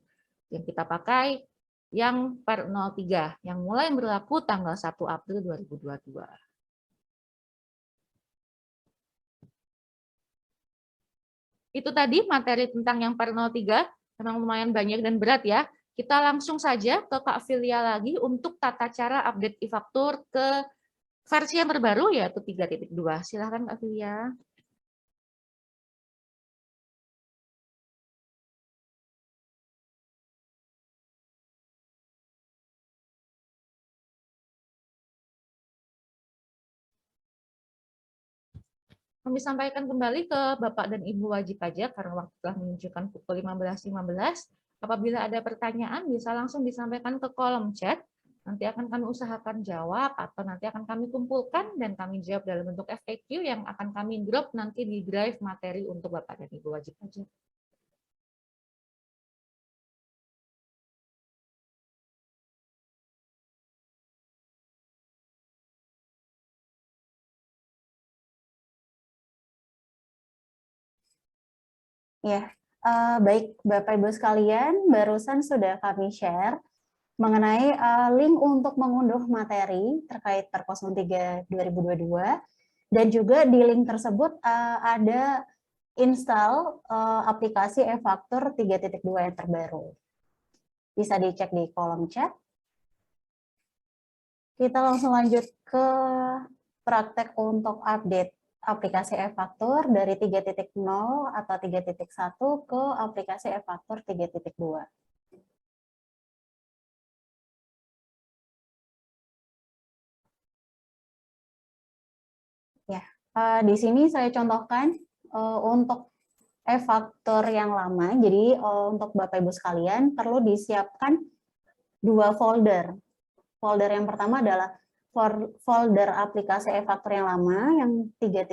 Yang kita pakai yang Per 03 yang mulai berlaku tanggal 1 April 2022. Itu tadi materi tentang yang Per 03, memang lumayan banyak dan berat ya. Kita langsung saja ke Kak Filia lagi untuk tata cara update e-faktur ke versi yang terbaru yaitu 3.2. Silahkan Kak Filia. Kami sampaikan kembali ke Bapak dan Ibu wajib pajak karena waktu telah menunjukkan pukul 15.15. Apabila ada pertanyaan bisa langsung disampaikan ke kolom chat. Nanti akan kami usahakan jawab atau nanti akan kami kumpulkan dan kami jawab dalam bentuk FAQ yang akan kami drop nanti di drive materi untuk Bapak dan Ibu wajib pajak. Ya, baik Bapak Ibu sekalian, barusan sudah kami share mengenai link untuk mengunduh materi terkait Per 03 2022 dan juga di link tersebut ada install aplikasi e-faktur 3.2 yang terbaru. Bisa dicek di kolom chat. Kita langsung lanjut ke praktek untuk update aplikasi e-faktur dari 3.0 atau 3.1 ke aplikasi e-faktur 3.2. Ya, di sini saya contohkan untuk e-faktur yang lama. Jadi untuk Bapak Ibu sekalian perlu disiapkan dua folder. Folder yang pertama adalah folder aplikasi e-faktur yang lama yang 3.0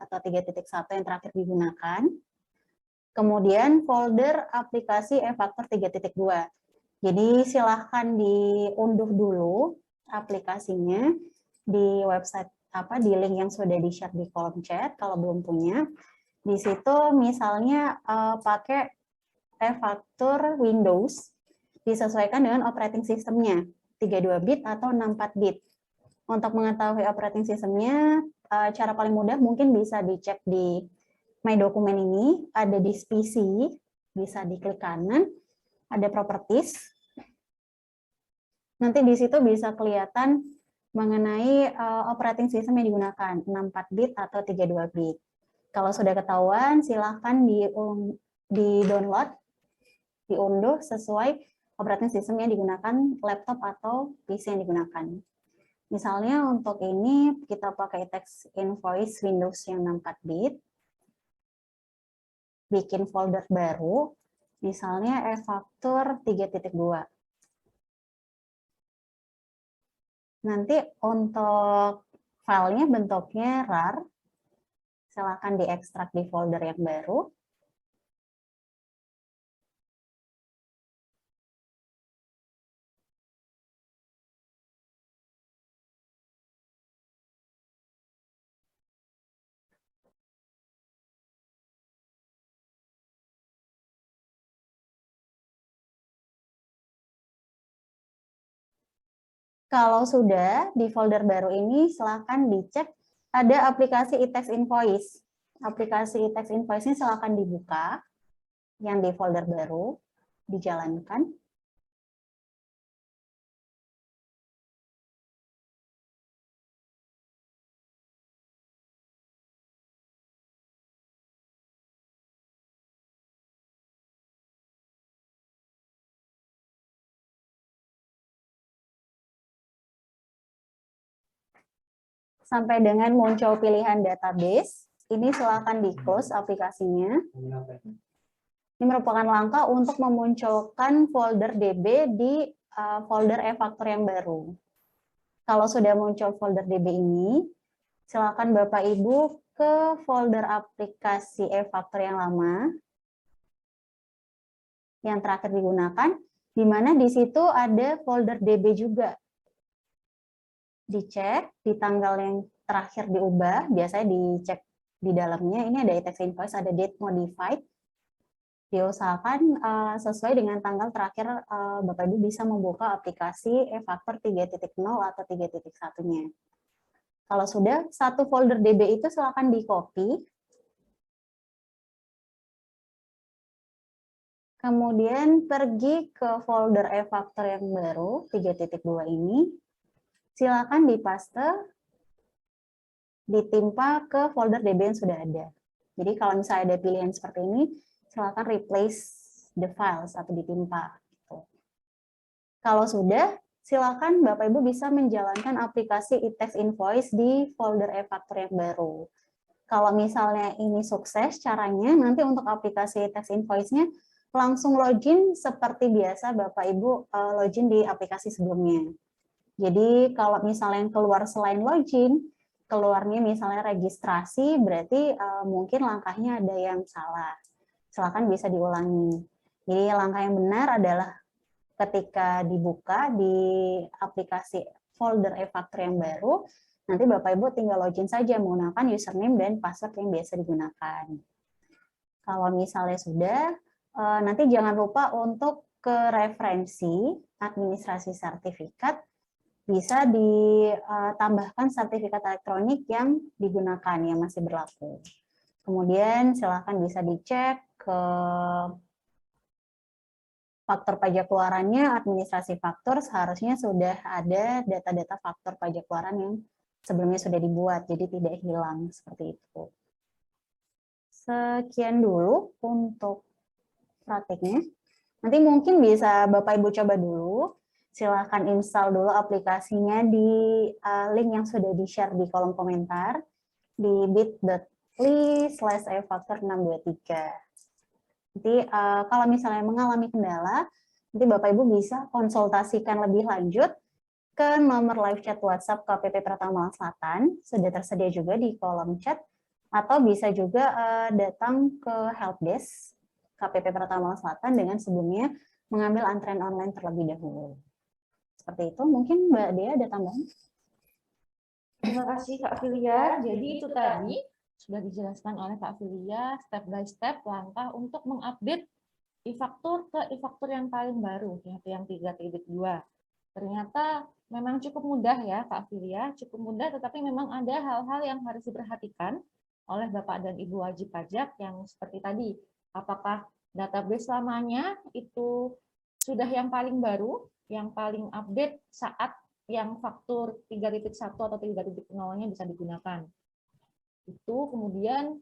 atau 3.1 yang terakhir digunakan. Kemudian folder aplikasi e-faktur 3.2. Jadi silahkan diunduh dulu aplikasinya di website di link yang sudah di-share di kolom chat kalau belum punya. Di situ misalnya pakai e-faktur Windows disesuaikan dengan operating sistemnya 32 bit atau 64 bit. Untuk mengetahui operating sistemnya, cara paling mudah mungkin bisa dicek di My Dokumen ini, ada di PC, bisa diklik kanan, ada Properties. Nanti di situ bisa kelihatan mengenai operating system yang digunakan, 64 bit atau 32 bit. Kalau sudah ketahuan, silahkan di-download, diunduh sesuai operating system yang digunakan, laptop atau PC yang digunakan. Misalnya untuk ini kita pakai Tax Invoice Windows yang 64 bit, bikin folder baru, misalnya e-faktur 3.2. Nanti untuk filenya bentuknya RAR, silakan diekstrak di folder yang baru. Kalau sudah di folder baru ini, silakan dicek ada aplikasi e-tax invoice. Aplikasi e-tax invoice ini silakan dibuka, yang di folder baru, dijalankan. Sampai dengan muncul pilihan database, ini silakan di-close aplikasinya. Ini merupakan langkah untuk memunculkan folder DB di folder e-faktur yang baru. Kalau sudah muncul folder DB ini, silakan Bapak Ibu ke folder aplikasi e-faktur yang lama, yang terakhir digunakan, di mana di situ ada folder DB juga. Dicek di tanggal yang terakhir diubah, biasanya dicek di dalamnya, ini ada e-tax invoice, ada date modified, diusahakan sesuai dengan tanggal terakhir Bapak Ibu bisa membuka aplikasi e-faktur 3.0 atau 3.1-nya. Kalau sudah, satu folder DB itu silakan di-copy, kemudian pergi ke folder e-faktur yang baru, 3.2 ini, silakan dipaste, ditimpa ke folder DB yang sudah ada. Jadi kalau misalnya ada pilihan seperti ini, silakan replace the files atau ditimpa. Gitu. Kalau sudah, silakan Bapak Ibu bisa menjalankan aplikasi e-tax invoice di folder e-faktur yang baru. Kalau misalnya ini sukses caranya, nanti untuk aplikasi e-tax invoice-nya langsung login seperti biasa Bapak Ibu login di aplikasi sebelumnya. Jadi kalau misalnya yang keluar selain login, keluarnya misalnya registrasi, berarti mungkin langkahnya ada yang salah. Silakan bisa diulangi. Jadi langkah yang benar adalah ketika dibuka di aplikasi folder e-faktur yang baru, nanti Bapak Ibu tinggal login saja menggunakan username dan password yang biasa digunakan. Kalau misalnya sudah, nanti jangan lupa untuk ke referensi administrasi sertifikat, bisa ditambahkan sertifikat elektronik yang digunakan, yang masih berlaku. Kemudian silakan bisa dicek ke faktur pajak keluarannya, administrasi faktur, seharusnya sudah ada data-data faktur pajak keluaran yang sebelumnya sudah dibuat, jadi tidak hilang seperti itu. Sekian dulu untuk praktiknya. Nanti mungkin bisa Bapak Ibu coba dulu. Silahkan install dulu aplikasinya di link yang sudah di-share di kolom komentar di bit.ly/e-faktur623. Nanti kalau misalnya mengalami kendala, nanti Bapak Ibu bisa konsultasikan lebih lanjut ke nomor live chat WhatsApp KPP Pratama Malang Selatan, sudah tersedia juga di kolom chat, atau bisa juga datang ke helpdesk KPP Pratama Malang Selatan dengan sebelumnya mengambil antrean online terlebih dahulu. Seperti itu, mungkin Mbak Dea ada tambahan? Terima kasih Kak Filia. Jadi itu tadi sudah dijelaskan oleh Kak Filia step by step langkah untuk mengupdate e-faktur ke e-faktur yang paling baru, yaitu yang 3.2. Ternyata memang cukup mudah ya Kak Filia, cukup mudah, tetapi memang ada hal-hal yang harus diperhatikan oleh Bapak dan Ibu wajib pajak yang seperti tadi. Apakah database lamanya itu sudah yang paling baru, yang paling update saat yang faktur 3.1 atau 3.0-nya bisa digunakan. Itu kemudian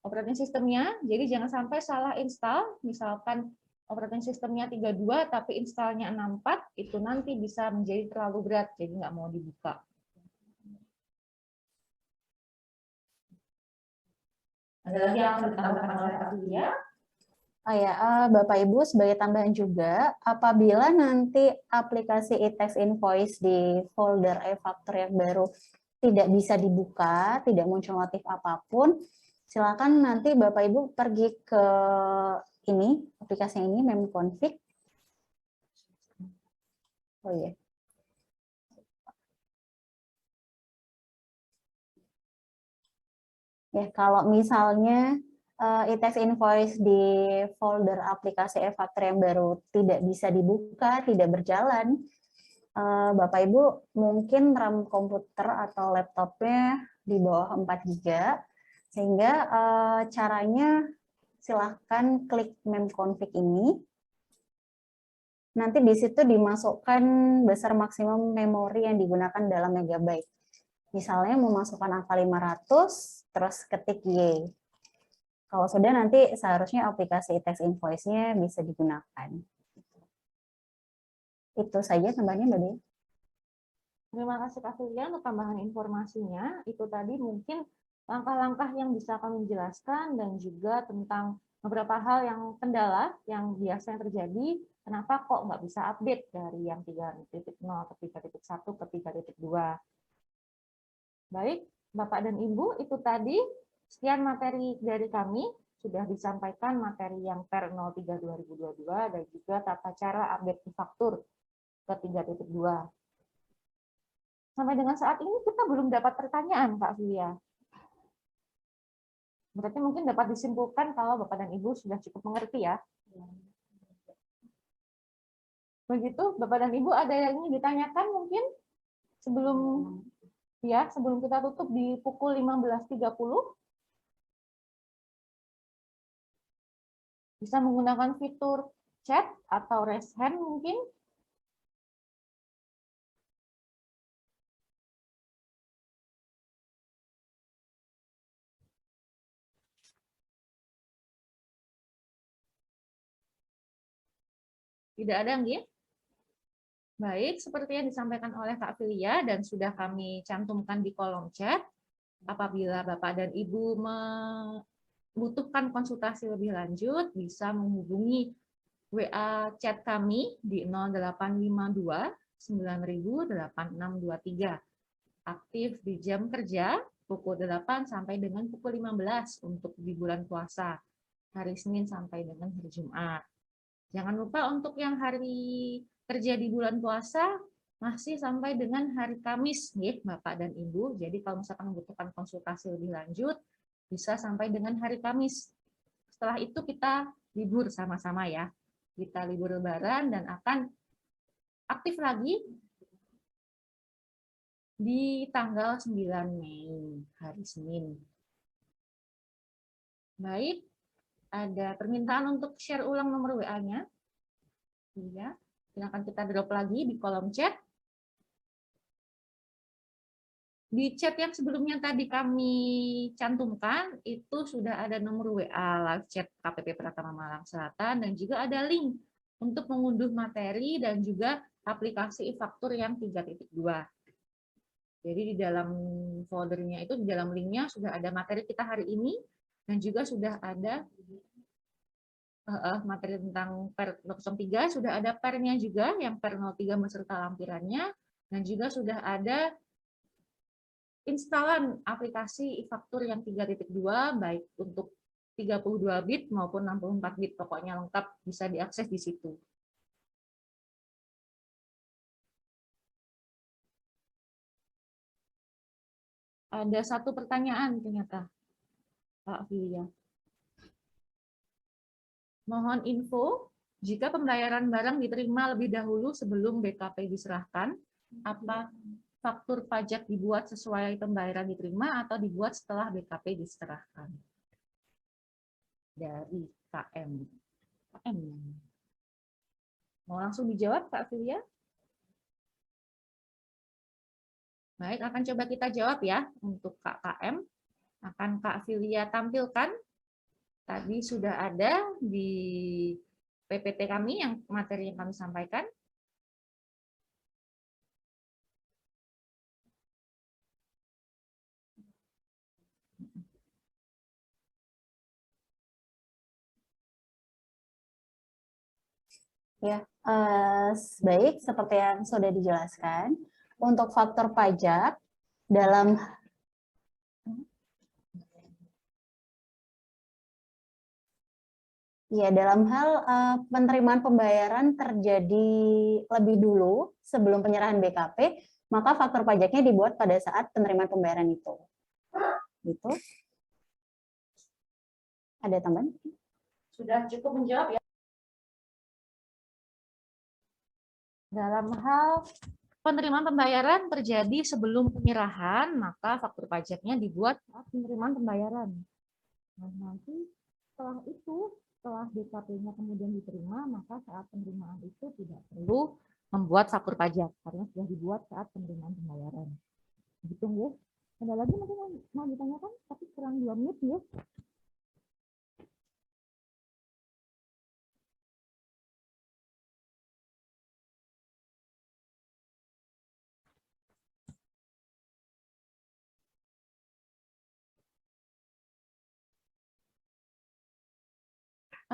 operating sistemnya, jadi jangan sampai salah install, misalkan operating sistemnya 32 tapi installnya 64, itu nanti bisa menjadi terlalu berat, jadi nggak mau dibuka. Ada lagi yang akan ditambahkan oleh Kak Filia? Bapak Ibu sebagai tambahan juga, apabila nanti aplikasi e-tax invoice di folder e-faktur yang baru tidak bisa dibuka, tidak muncul notif apapun, silakan nanti Bapak Ibu pergi ke ini, aplikasi ini, memconfig. Oh iya. Ya, kalau misalnya e-tax invoice di folder aplikasi e-faktur yang baru tidak bisa dibuka, tidak berjalan, Bapak Ibu mungkin RAM komputer atau laptopnya di bawah 4 GB, sehingga caranya silahkan klik memconfig ini. Nanti di situ dimasukkan besar maksimum memori yang digunakan dalam megabyte. Misalnya memasukkan angka 500, terus ketik Y. Kalau sudah, nanti seharusnya aplikasi text invoice-nya bisa digunakan. Itu saja tambahnya, Mbak Dea. Terima kasih Kak Filia untuk tambahan informasinya. Itu tadi mungkin langkah-langkah yang bisa kami jelaskan dan juga tentang beberapa hal yang kendala yang biasa yang terjadi. Kenapa kok nggak bisa update dari yang 3.0 ke 3.1 ke 3.2. Baik, Bapak dan Ibu, itu tadi sekian materi dari kami. Sudah disampaikan materi yang per 03/2022 dan juga tata cara update faktur ke 3.2. Sampai dengan saat ini kita belum dapat pertanyaan, Kak Filia. Berarti mungkin dapat disimpulkan kalau Bapak dan Ibu sudah cukup mengerti ya. Begitu, Bapak dan Ibu ada yang ingin ditanyakan mungkin sebelum kita tutup di pukul 15.30. Bisa menggunakan fitur chat atau raise hand mungkin. Tidak ada, nggih? Baik, seperti yang disampaikan oleh Kak Filia dan sudah kami cantumkan di kolom chat, apabila Bapak dan Ibu membutuhkan konsultasi lebih lanjut, bisa menghubungi WA chat kami di 0852 9000 8623. Aktif di jam kerja pukul 8 sampai dengan pukul 15 untuk di bulan puasa, hari Senin sampai dengan hari Jumat. Jangan lupa untuk yang hari kerja di bulan puasa masih sampai dengan hari Kamis, nih, Bapak dan Ibu. Jadi kalau misalkan membutuhkan konsultasi lebih lanjut, bisa sampai dengan hari Kamis. Setelah itu kita libur sama-sama ya. Kita libur Lebaran dan akan aktif lagi di tanggal 9 Mei, hari Senin. Baik, ada permintaan untuk share ulang nomor WA-nya. Ya, silakan kita drop lagi di kolom chat. Di chat yang sebelumnya tadi kami cantumkan, itu sudah ada nomor WA live chat KPP Pratama Malang Selatan, dan juga ada link untuk mengunduh materi dan juga aplikasi e-faktur yang 3.2. Jadi di dalam foldernya itu, di dalam linknya sudah ada materi kita hari ini, dan juga sudah ada materi tentang per 03, sudah ada pernya juga, yang per 03 beserta lampirannya, dan juga sudah ada instalan aplikasi e-faktur yang 3.2, baik untuk 32 bit maupun 64 bit, pokoknya lengkap, bisa diakses di situ. Ada satu pertanyaan ternyata, Pak Filia. Mohon info, jika pembayaran barang diterima lebih dahulu sebelum BKP diserahkan, apa faktur pajak dibuat sesuai pembayaran diterima atau dibuat setelah BKP diserahkan? Dari KM. Mau langsung dijawab, Kak Filia? Baik, akan coba kita jawab ya untuk KKM. Akan Kak Filia tampilkan. Tadi sudah ada di PPT kami yang materi yang kami sampaikan. Ya, baik, seperti yang sudah dijelaskan, untuk faktor pajak dalam hal penerimaan pembayaran terjadi lebih dulu sebelum penyerahan BKP, maka faktor pajaknya dibuat pada saat penerimaan pembayaran itu. Gitu. Ada tambahan? Sudah cukup menjawab ya. Dalam hal penerimaan pembayaran terjadi sebelum penyerahan, maka faktur pajaknya dibuat saat penerimaan pembayaran. Nah, nanti setelah itu, setelah DKP-nya kemudian diterima, maka saat penerimaan itu tidak perlu membuat faktur pajak karena sudah dibuat saat penerimaan pembayaran. Gitu ya. Ada lagi mungkin yang mau ditanyakan, tapi kurang 2 menit ya.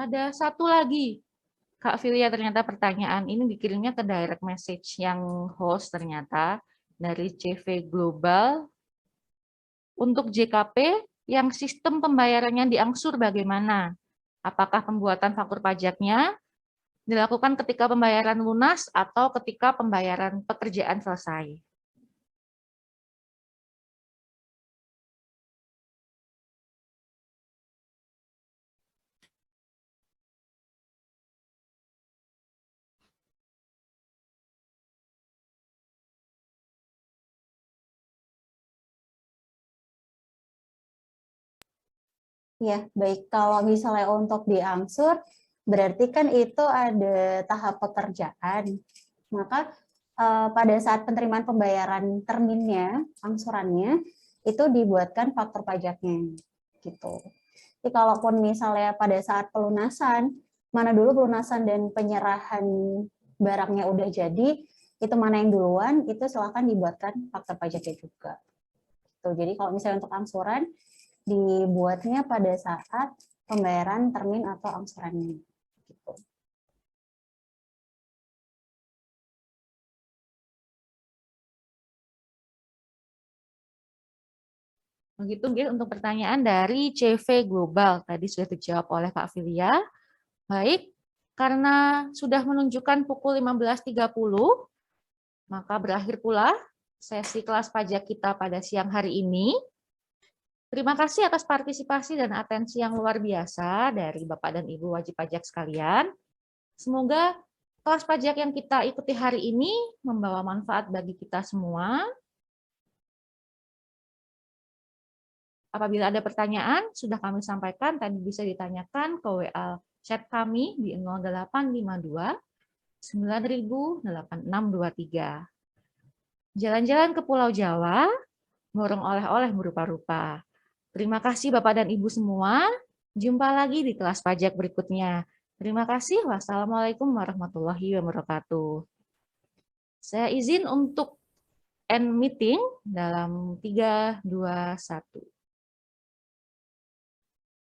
Ada satu lagi, Kak Filia, ternyata pertanyaan ini dikirimnya ke direct message yang host ternyata dari CV Global. Untuk JKP yang sistem pembayarannya diangsur bagaimana? Apakah pembuatan faktur pajaknya dilakukan ketika pembayaran lunas atau ketika pembayaran pekerjaan selesai? Ya, baik. Kalau misalnya untuk diangsur, berarti kan itu ada tahap pekerjaan. Maka pada saat penerimaan pembayaran terminnya, angsurannya, itu dibuatkan faktur pajaknya. Gitu. Jadi kalaupun misalnya pada saat pelunasan, mana dulu pelunasan dan penyerahan barangnya udah jadi, itu mana yang duluan, itu silahkan dibuatkan faktur pajaknya juga. Gitu. Jadi kalau misalnya untuk angsuran, dibuatnya pada saat pembayaran termin atau angsurannya. Gitu. Begitu untuk pertanyaan dari CV Global. Tadi sudah dijawab oleh Kak Filia. Baik, karena sudah menunjukkan pukul 15.30, maka berakhir pula sesi kelas pajak kita pada siang hari ini. Terima kasih atas partisipasi dan atensi yang luar biasa dari Bapak dan Ibu wajib pajak sekalian. Semoga kelas pajak yang kita ikuti hari ini membawa manfaat bagi kita semua. Apabila ada pertanyaan, sudah kami sampaikan, tadi bisa ditanyakan ke WA chat kami di 0852 9000 8623. Jalan-jalan ke Pulau Jawa, borong oleh-oleh berupa-rupa. Terima kasih Bapak dan Ibu semua. Jumpa lagi di kelas pajak berikutnya. Terima kasih. Wassalamualaikum warahmatullahi wabarakatuh. Saya izin untuk end meeting dalam 3, 2, 1.